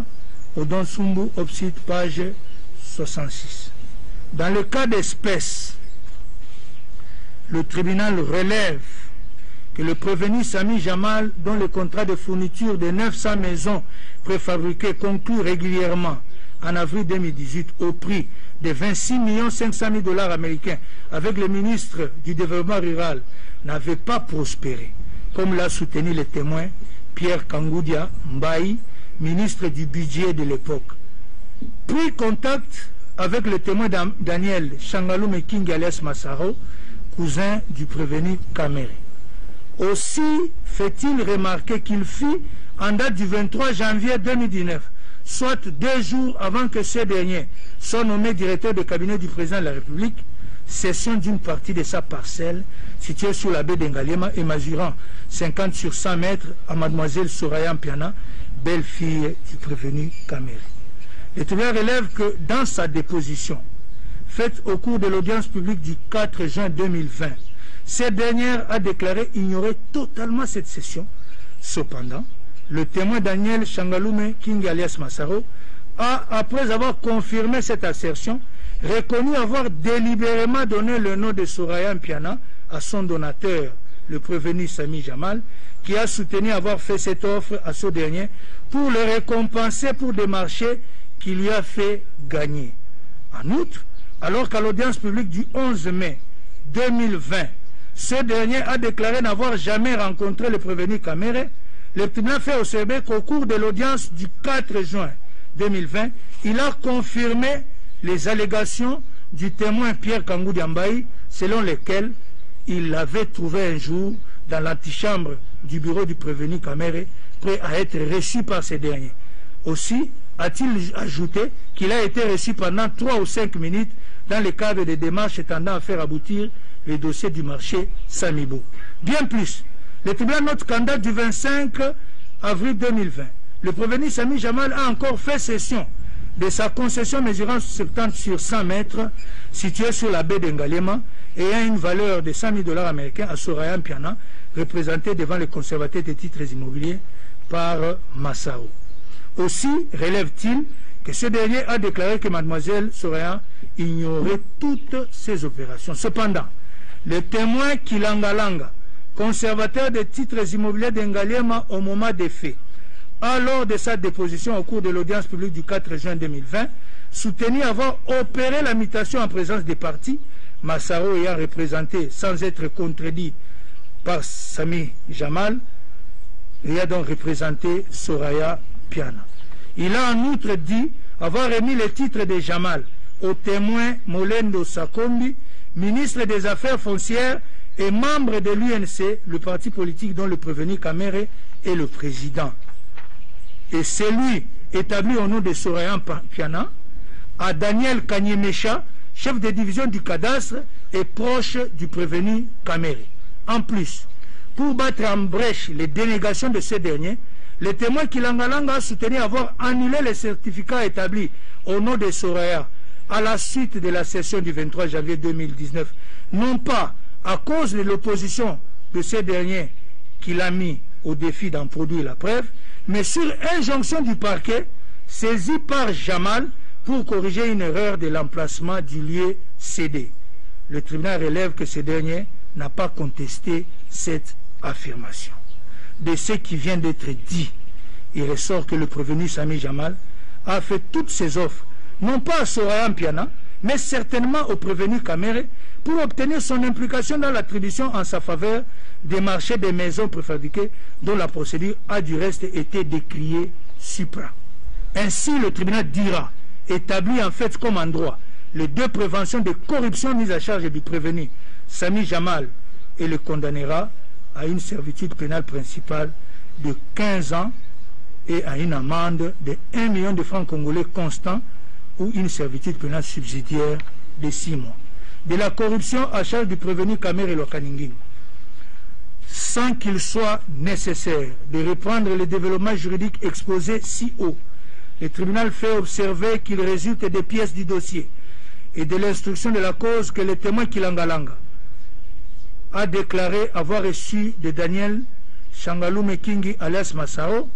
Odon Sumbu, Opsite, page 66. Dans le cas d'espèce, le tribunal relève que le prévenu Sami Jamal, dont le contrat de fourniture de 900 maisons préfabriquées conclu régulièrement en avril 2018 au prix de 26 500 000 $ américains avec le ministre du Développement rural, n'avait pas prospéré, comme l'a soutenu le témoin Pierre Kangoudia Mbaye, ministre du budget de l'époque. Pris contact avec le témoin Daniel Shangalume King alias Massaro, cousin du prévenu Kamere. Aussi fait-il remarquer qu'il fit, en date du 23 janvier 2019, soit 2 jours avant que ce dernier soit nommé directeur de cabinet du président de la République, cession d'une partie de sa parcelle située sur la baie d'Engalema et mesurant 50 sur 100 mètres à mademoiselle Soraya Mpiana, belle-fille du prévenu Kamere. Le tribunal relève que dans sa déposition, faite au cours de l'audience publique du 4 juin 2020, cette dernière a déclaré ignorer totalement cette cession. Cependant, le témoin Daniel Shangalume King alias Massaro a, après avoir confirmé cette assertion, reconnu avoir délibérément donné le nom de Soraya Mpiana à son donateur, le prévenu Sami Jamal, qui a soutenu avoir fait cette offre à ce dernier pour le récompenser pour des marchés qui lui a fait gagner. En outre, alors qu'à l'audience publique du 11 mai 2020, ce dernier a déclaré n'avoir jamais rencontré le prévenu Kamere, le tribunal fait observer qu'au cours de l'audience du 4 juin 2020, il a confirmé les allégations du témoin Pierre Kangoudia Mbaye, selon lesquelles il l'avait trouvé un jour dans l'antichambre du bureau du prévenu Kamere, prêt à être reçu par ces derniers. Aussi a-t-il ajouté qu'il a été reçu pendant 3 ou 5 minutes dans le cadre des démarches tendant à faire aboutir le dossier du marché Samibo. Bien plus, le tribunal note qu'en date du 25 avril 2020, le prévenu Sami Jamal a encore fait cession de sa concession mesurant 70 sur 100 mètres située sur la baie d'Engalema et ayant une valeur de 100 000 $ américains à Soraya Mpiana, représentée devant le conservateur des titres immobiliers par Massaro. Aussi relève-t-il que ce dernier a déclaré que Mademoiselle Soraya ignorait toutes ces opérations. Cependant, le témoin Kilangalanga, conservateur des titres immobiliers d'Engaliema au moment des faits, a lors de sa déposition au cours de l'audience publique du 4 juin 2020, soutenu avoir opéré la mutation en présence des partis, Massaro ayant représenté sans être contredit par Sami Jamal, et a donc représenté Soraya Piana. Il a en outre dit avoir remis les titres de Jamal au témoin Molendo Sakombi, ministre des Affaires foncières et membre de l'UNC, le parti politique dont le prévenu Kamere est le président. Et c'est lui, établi au nom de Soraya Piana, à Daniel Kanyemesha, chef de division du cadastre et proche du prévenu Kamere. En plus, pour battre en brèche les dénégations de ce dernier, le témoin Kilangalanga a soutenu avoir annulé les certificats établis au nom de Soraya à la suite de la session du 23 janvier 2019, non pas à cause de l'opposition de ce dernier qu'il a mis au défi d'en produire la preuve, mais sur injonction du parquet saisi par Jamal pour corriger une erreur de l'emplacement du lieu cédé. Le tribunal relève que ce dernier n'a pas contesté cette affirmation. De ce qui vient d'être dit, il ressort que le prévenu Sami Jamal a fait toutes ses offres, non pas à Soraya Piana, mais certainement au prévenu Kamere, pour obtenir son implication dans l'attribution en sa faveur des marchés des maisons préfabriquées dont la procédure a du reste été décriée supra. Ainsi, le tribunal dira, établit en fait comme en droit les deux préventions de corruption mises à charge du prévenu Sami Jamal et le condamnera à une servitude pénale principale de 15 ans et à une amende de 1 million de francs congolais constants ou une servitude pénale subsidiaire de 6 mois. De la corruption à charge du prévenu Kamere Lokaningin, sans qu'il soit nécessaire de reprendre les développements juridiques exposés si haut, le tribunal fait observer qu'il résulte des pièces du dossier et de l'instruction de la cause que le témoin Kilangalanga a déclaré avoir reçu de Daniel Shangalume Kingi alias Massao,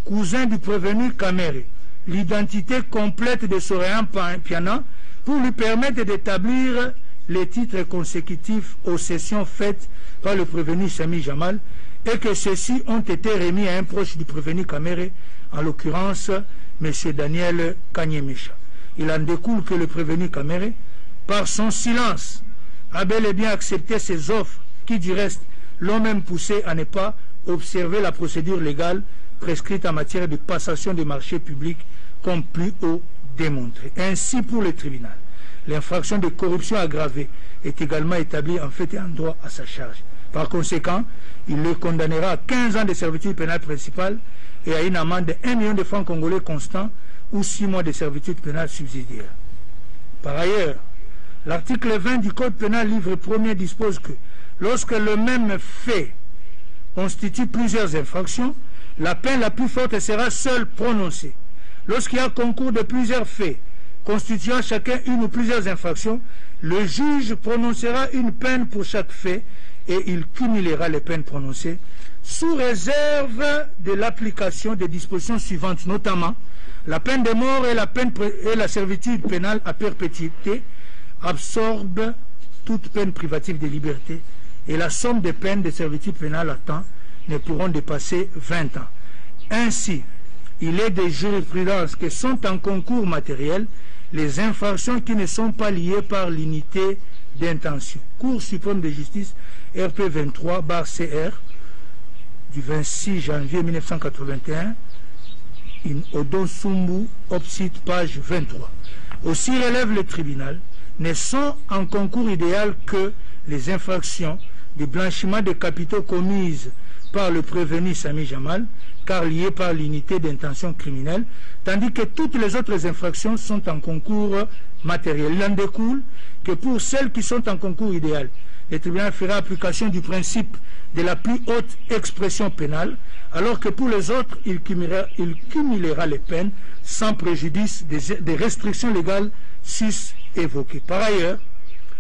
cousin du prévenu Kamere, l'identité complète de Soraya Piana pour lui permettre d'établir les titres consécutifs aux sessions faites par le prévenu Sami Jamal et que ceux-ci ont été remis à un proche du prévenu Kamere, en l'occurrence M. Daniel Kanyemesha. Il en découle que le prévenu Kamere, par son silence, a bel et bien accepté ces offres qui, du reste, l'ont même poussé à ne pas observer la procédure légale prescrite en matière de passation des marchés publics comme plus haut démontré. Ainsi, pour le tribunal, l'infraction de corruption aggravée est également établie en fait et en droit à sa charge. Par conséquent, il le condamnera à 15 ans de servitude pénale principale et à une amende de 1 million de francs congolais constants ou 6 mois de servitude pénale subsidiaire. Par ailleurs, l'article 20 du Code pénal livre 1er dispose que lorsque le même fait constitue plusieurs infractions, la peine la plus forte sera seule prononcée. Lorsqu'il y a concours de plusieurs faits constituant chacun une ou plusieurs infractions, le juge prononcera une peine pour chaque fait et il cumulera les peines prononcées sous réserve de l'application des dispositions suivantes, notamment la peine de mort et la servitude pénale à perpétuité absorbe toute peine privative de liberté et la somme des peines de servitude pénale à temps ne pourront dépasser 20 ans. Ainsi, il est des jurisprudences qui sont en concours matériel les infractions qui ne sont pas liées par l'unité d'intention. Cour suprême de justice RP 23/CR du 26 janvier 1981, Odon Sumbu, Opsite, page 23. Aussi relève le tribunal, ne sont en concours idéal que les infractions de blanchiment de capitaux commises par le prévenu Sami Jamal, car liées par l'unité d'intention criminelle, tandis que toutes les autres infractions sont en concours matériel. Il en découle que pour celles qui sont en concours idéal, le tribunal fera application du principe de la plus haute expression pénale, alors que pour les autres, il cumulera les peines sans préjudice des restrictions légales sus évoquées. Par ailleurs,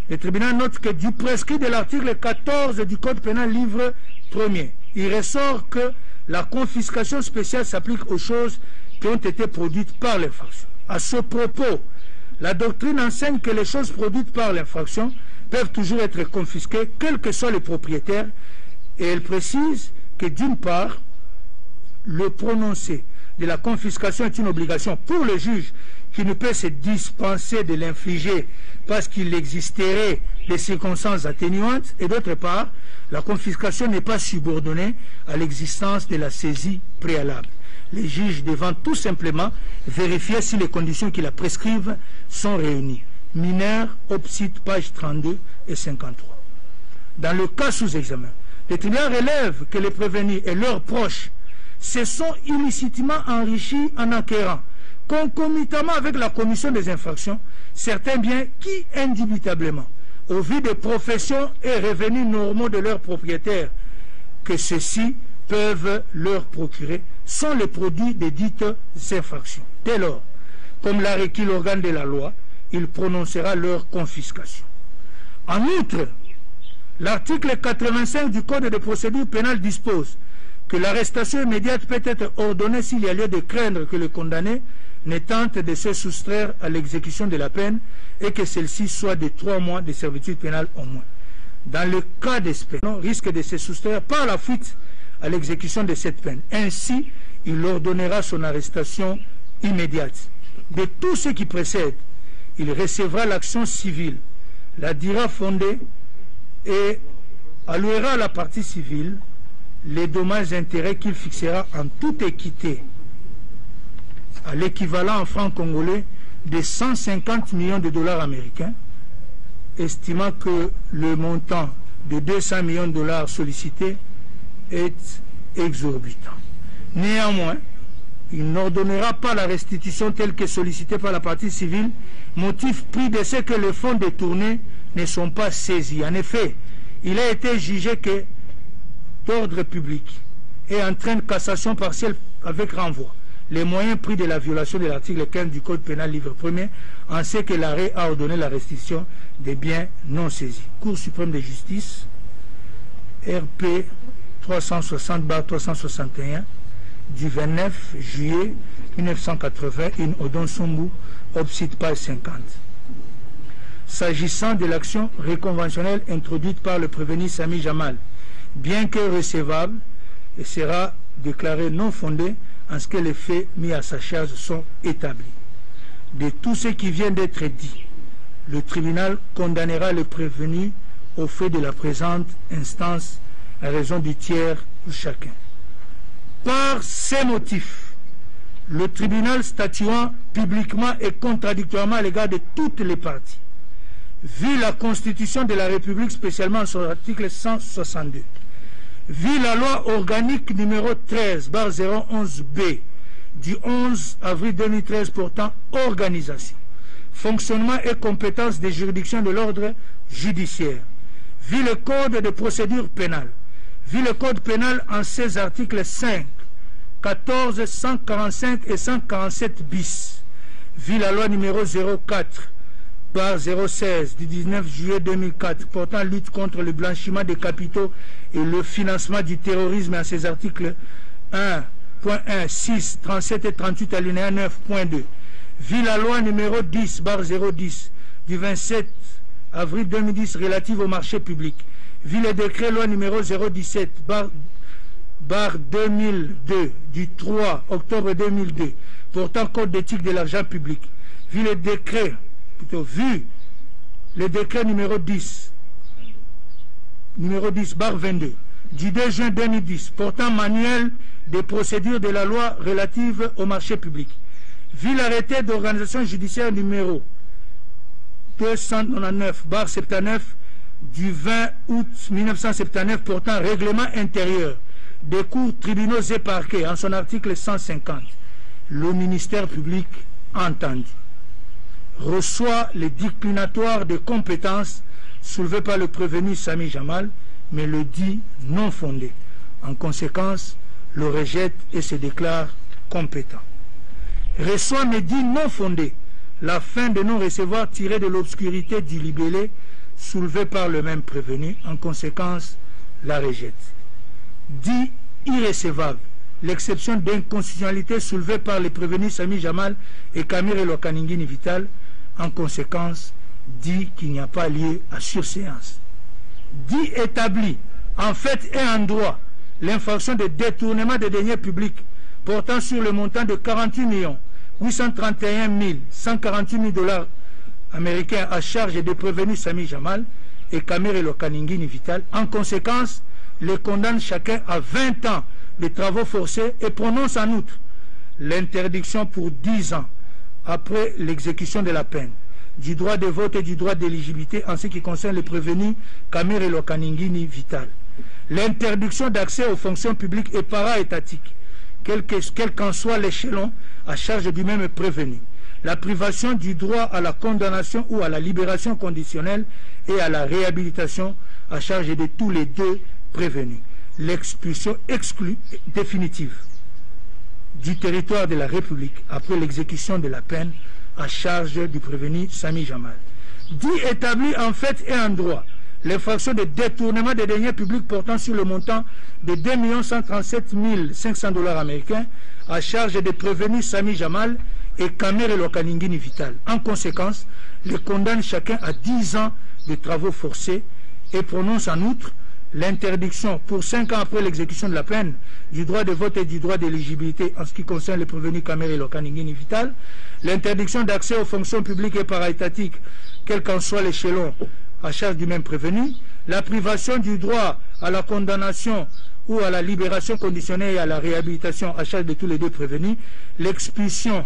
le tribunal note que du prescrit de l'article 14 du Code pénal livre 1er, il ressort que la confiscation spéciale s'applique aux choses qui ont été produites par l'infraction. À ce propos, la doctrine enseigne que les choses produites par l'infraction peuvent toujours être confisquées, quels que soient les propriétaires, et elle précise que d'une part, le prononcé de la confiscation est une obligation pour le juge qui ne peut se dispenser de l'infliger parce qu'il existerait des circonstances atténuantes, et d'autre part, la confiscation n'est pas subordonnée à l'existence de la saisie préalable. Les juges devant tout simplement vérifier si les conditions qui la prescrivent sont réunies. Mineur, Obsite, page 32 et 53. Dans le cas sous examen, le tribunal relève que les prévenus et leurs proches se sont illicitement enrichis en acquérant, concomitamment avec la commission des infractions, certains biens qui, indubitablement, au vu des professions et revenus normaux de leurs propriétaires, que ceux-ci peuvent leur procurer, sont les produits des dites infractions. Dès lors, comme l'a requis l'organe de la loi, il prononcera leur confiscation. En outre, l'article 85 du Code de procédure pénale dispose que l'arrestation immédiate peut être ordonnée s'il y a lieu de craindre que le condamné ne tente de se soustraire à l'exécution de la peine et que celle-ci soit de 3 mois de servitude pénale au moins. Dans le cas d'espèce, on risque de se soustraire par la fuite à l'exécution de cette peine. Ainsi, il ordonnera son arrestation immédiate. De tout ce qui précède, il recevra l'action civile, la dira fondée et allouera à la partie civile les dommages et intérêts qu'il fixera en toute équité à l'équivalent en francs congolais de 150 millions de dollars américains, estimant que le montant de 200 millions de dollars sollicités est exorbitant. Néanmoins, il n'ordonnera pas la restitution telle que sollicitée par la partie civile, motif pris de ce que les fonds détournés ne sont pas saisis. En effet, il a été jugé que d'ordre public et entraîne cassation partielle avec renvoi les moyens pris de la violation de l'article 15 du Code pénal livre 1er, en ce que l'arrêt a ordonné la restitution des biens non saisis. Cour suprême de justice, RP 360/361 du 29 juillet 1980, in Odon Sombu, Obsite, page 50. S'agissant de l'action réconventionnelle introduite par le prévenu Sami Jamal, bien que recevable, elle sera déclarée non fondée en ce que les faits mis à sa charge sont établis. De tout ce qui vient d'être dit, le tribunal condamnera le prévenu au fait de la présente instance à raison du tiers pour chacun. Par ces motifs, le tribunal statuant publiquement et contradictoirement à l'égard de toutes les parties, vu la Constitution de la République, spécialement son article 162, vu la loi organique numéro 13/011B du 11 avril 2013 portant organisation, fonctionnement et compétences des juridictions de l'ordre judiciaire, vu le Code de procédure pénale, vu le Code pénal en ses articles 5, 14, 145 et 147 bis, vu la loi numéro 04/016 du 19 juillet 2004 portant lutte contre le blanchiment des capitaux et le financement du terrorisme en ses articles 1.1, 6, 37 et 38 alinéa 9.2, vu la loi numéro 10/010 du 27 avril 2010 relative au marché public, vu le décret loi numéro 017/2002 du 3 octobre 2002 portant code d'éthique de l'argent public, vu le décret numéro 10/22 du 2 juin 2010 portant manuel des procédures de la loi relative au marché public, vu l'arrêté d'organisation judiciaire numéro 299/79 du 20 août 1979 portant règlement intérieur des cours, tribunaux et parquets en son article 150, le ministère public entendu reçoit les déclinatoires de compétences soulevées par le prévenu Sami Jamal, mais le dit non fondé. En conséquence, le rejette et se déclare compétent. Reçoit mais dit non fondé la fin de non-recevoir tirée de l'obscurité du libellé soulevé par le même prévenu. En conséquence, la rejette. Dit irrecevable l'exception d'inconstitutionnalité soulevée par les prévenus Sami Jamal et Kamere Lokaningini Vital. En conséquence, dit qu'il n'y a pas lieu à surséance. Dit établi en fait et en droit l'infraction de détournement des deniers publics portant sur le montant de 48 831 148 $ américains à charge des prévenus Sami Jamal et Kamere Lokaningini Vital. En conséquence, les condamne chacun à 20 ans de travaux forcés et prononce en outre l'interdiction pour 10 ans après l'exécution de la peine du droit de vote et du droit d'éligibilité en ce qui concerne les prévenus Kamere Lokaningini Vital. L'interdiction d'accès aux fonctions publiques et para-étatiques, quel qu'en soit l'échelon à charge du même prévenu. La privation du droit à la condamnation ou à la libération conditionnelle et à la réhabilitation à charge de tous les deux prévenus. L'expulsion exclue définitive du territoire de la République après l'exécution de la peine à charge du prévenu Sami Jamal. Dit établi en fait et en droit l'infraction de détournement des deniers publics portant sur le montant de 2 137 500 $ américains à charge des prévenus Sami Jamal et Kamere Lokaningini Vital. En conséquence, les condamne chacun à 10 ans de travaux forcés et prononce en outre l'interdiction pour 5 ans après l'exécution de la peine du droit de vote et du droit d'éligibilité en ce qui concerne les prévenus Kamere Lokaningini Vital, l'interdiction d'accès aux fonctions publiques et para-étatiques, quel qu'en soit l'échelon à charge du même prévenu, la privation du droit à la condamnation ou à la libération conditionnelle et à la réhabilitation à charge de tous les deux prévenus, l'expulsion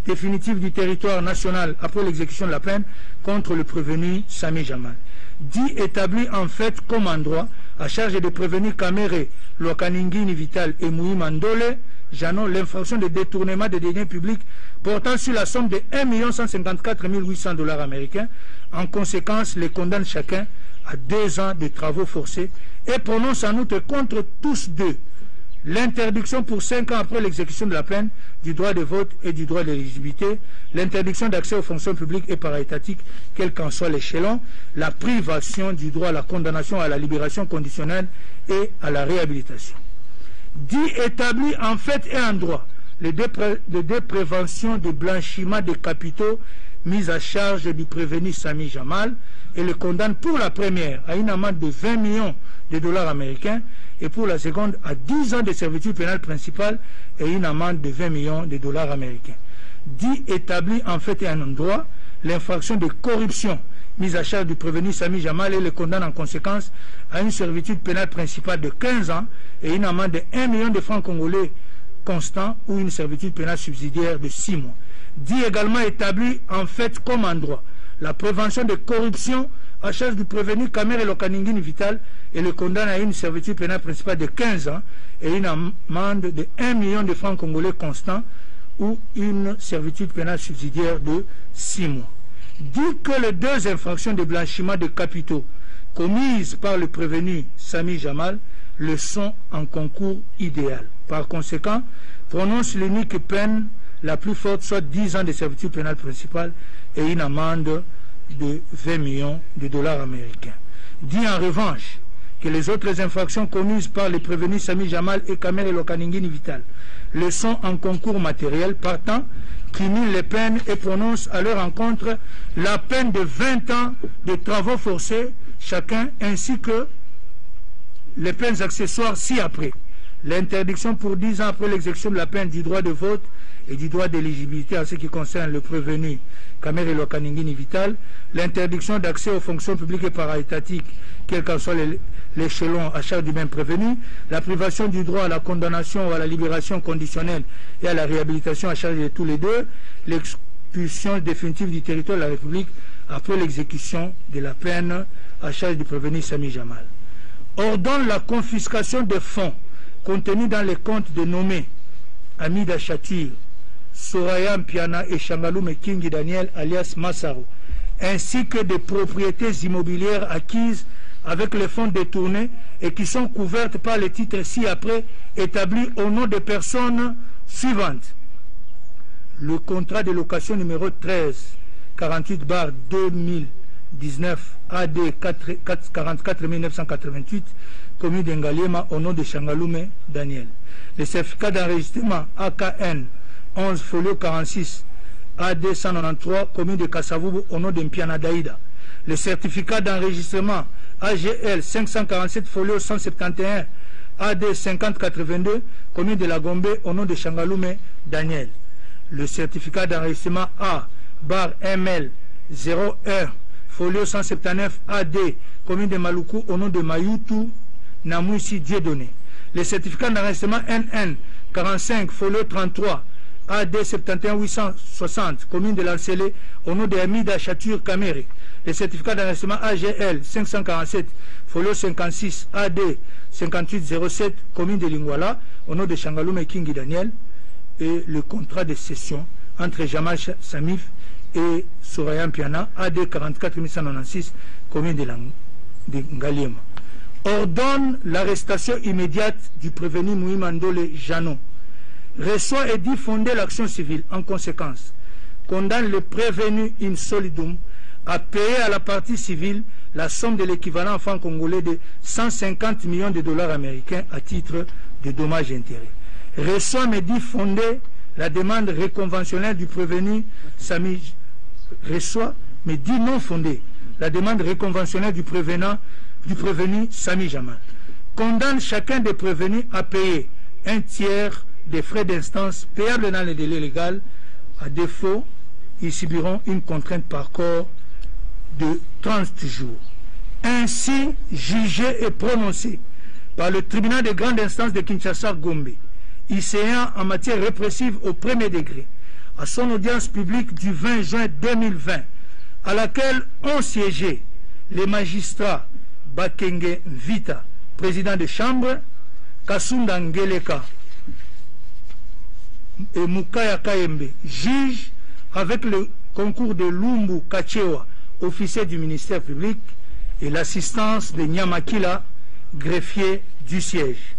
définitive du territoire national après l'exécution de la peine contre le prévenu Sami Jamal. Dit établi en fait comme en droit à charge des prévenus Kamere Lokaningini Vital et Moui Mandole Janon l'infraction de détournement des deniers publics portant sur la somme de 1 154 800 $ américains. En conséquence, les condamne chacun à 2 ans de travaux forcés et prononce en outre contre tous deux l'interdiction pour 5 ans après l'exécution de la peine du droit de vote et du droit d'éligibilité, l'interdiction d'accès aux fonctions publiques et para-étatiques, quel qu'en soit l'échelon, la privation du droit à la condamnation, à la libération conditionnelle et à la réhabilitation. Dit établi en fait et en droit les deux préventions de blanchiment des capitaux mises à charge du prévenu Sami Jamal et le condamne pour la première à une amende de 20 millions de $ américains et pour la seconde à 10 ans de servitude pénale principale et une amende de 20 millions de $ américains. Dit établi en fait et en droit l'infraction de corruption mise à charge du prévenu Sami Jamal et le condamne en conséquence à une servitude pénale principale de 15 ans et une amende de 1 million de francs congolais constant ou une servitude pénale subsidiaire de 6 mois. Dit également établi en fait comme en droit la prévention de corruption à charge du prévenu Kamere Lokaningini Vital et le condamne à une servitude pénale principale de 15 ans et une amende de 1 million de francs congolais constant ou une servitude pénale subsidiaire de 6 mois. Dit que les deux infractions de blanchiment de capitaux commises par le prévenu Sami Jamal le sont en concours idéal. Par conséquent, prononce l'unique peine la plus forte, soit 10 ans de servitude pénale principale et une amende de 20 millions de $ américains. Dit en revanche que les autres infractions commises par les prévenus Sami Jamal et Kamere Lokaningini Vital le sont en concours matériel, partant, cumule les peines et prononce à leur encontre la peine de 20 ans de travaux forcés chacun, ainsi que les peines accessoires ci-après. L'interdiction pour 10 ans après l'exécution de la peine du droit de vote et du droit d'éligibilité en ce qui concerne le prévenu Kamere Lokaningini Vital, l'interdiction d'accès aux fonctions publiques et para-étatiques, quel qu'en soit l'échelon à charge du même prévenu, la privation du droit à la condamnation ou à la libération conditionnelle et à la réhabilitation à charge de tous les deux, l'expulsion définitive du territoire de la République après l'exécution de la peine à charge du prévenu Sami Jamal. Ordonne la confiscation des fonds contenus dans les comptes de nommés Amida Chatir, Soraya Mpiana et Shangaloum Kingi Daniel alias Massaro, ainsi que des propriétés immobilières acquises avec les fonds détournés et qui sont couvertes par les titres ci-après établis au nom des personnes suivantes. Le contrat de location numéro 1348/2019 AD 44 988 commune de Ngaliema, au nom de Changalume Daniel. Le certificat d'enregistrement AKN 11 folio 46 AD 193, commune de Kasavubu, au nom de Mpiana Daïda. Le certificat d'enregistrement AGL 547 folio 171 AD 5082, commune de la Gombe, au nom de Changalume Daniel. Le certificat d'enregistrement A bar ML 01 folio 179 AD, commune de Maluku, au nom de Mayutu Namouissi Dieudonné. Le certificat d'enregistrement NN 45 folio 33 AD 71 860, commune de Lancélé, au nom de Amida Chatur Kamere. Le certificat d'enregistrement AGL 547 folio 56 AD 5807, commune de Lingwala, au nom de Changalume Kingi Daniel. Et le contrat de cession entre Jamal Samif et Soraya Mpiana, AD 44 196, commune de Ngaliema. Ordonne l'arrestation immédiate du prévenu Mouimandole Jano. Reçoit et dit fonder l'action civile. En conséquence, condamne le prévenu in solidum à payer à la partie civile la somme de l'équivalent en francs congolais de 150 millions de dollars américains à titre de dommages et intérêts. Reçoit mais dit fonder la demande réconventionnelle du prévenu Sami. Reçoit mais dit non fondée la demande réconventionnelle du prévenu Sami Jamal. Condamne chacun des prévenus à payer un tiers des frais d'instance payables dans les délais légaux. À défaut, ils subiront une contrainte par corps de 30 jours. Ainsi jugé et prononcé par le tribunal de grande instance de Kinshasa-Gombe, ICA en matière répressive au premier degré, à son audience publique du 20 juin 2020, à laquelle ont siégé les magistrats Bakenge Vita, président de chambre, Kasunda Ngeleka et Mukaya Kaembe, juge, avec le concours de Lumbu Kachewa, officier du ministère public, et l'assistance de Nyamakila, greffier du siège.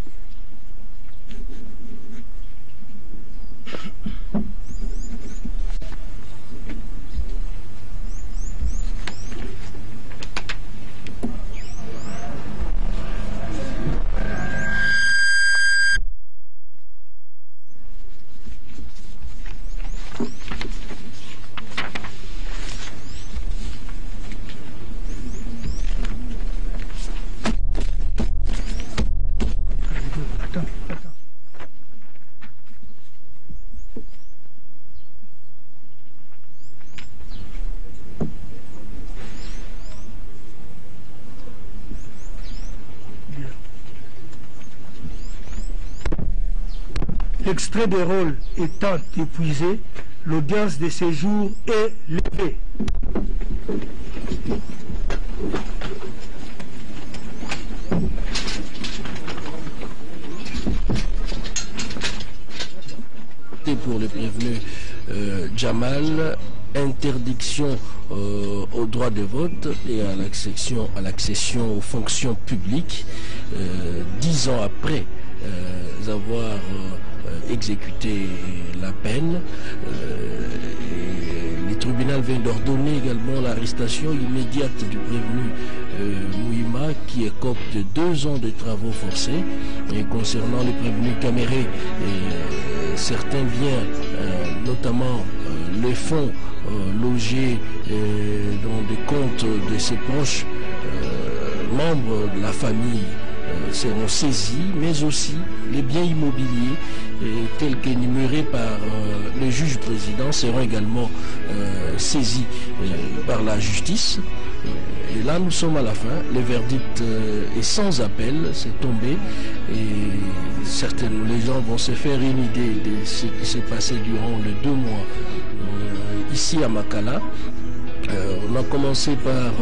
L'extrait de rôle étant épuisé, l'audience de séjour est levée. Pour le prévenu Jamal, interdiction au droit de vote et à l'accession aux fonctions publiques 10 ans après avoir exécuté la peine. Le tribunal vient d'ordonner également l'arrestation immédiate du prévenu Mouima, qui écope de 2 ans de travaux forcés. Et concernant le prévenu Caméré, certains biens, notamment les fonds logés dans des comptes de ses proches membres de la famille, seront saisis, mais aussi les biens immobiliers tels qu'énumérés par le juge président seront également saisis par la justice. Et là, nous sommes à la fin. Le verdict est sans appel, c'est tombé. Et certainement, les gens vont se faire une idée de ce qui s'est passé durant les 2 mois ici à Makala. On a commencé par...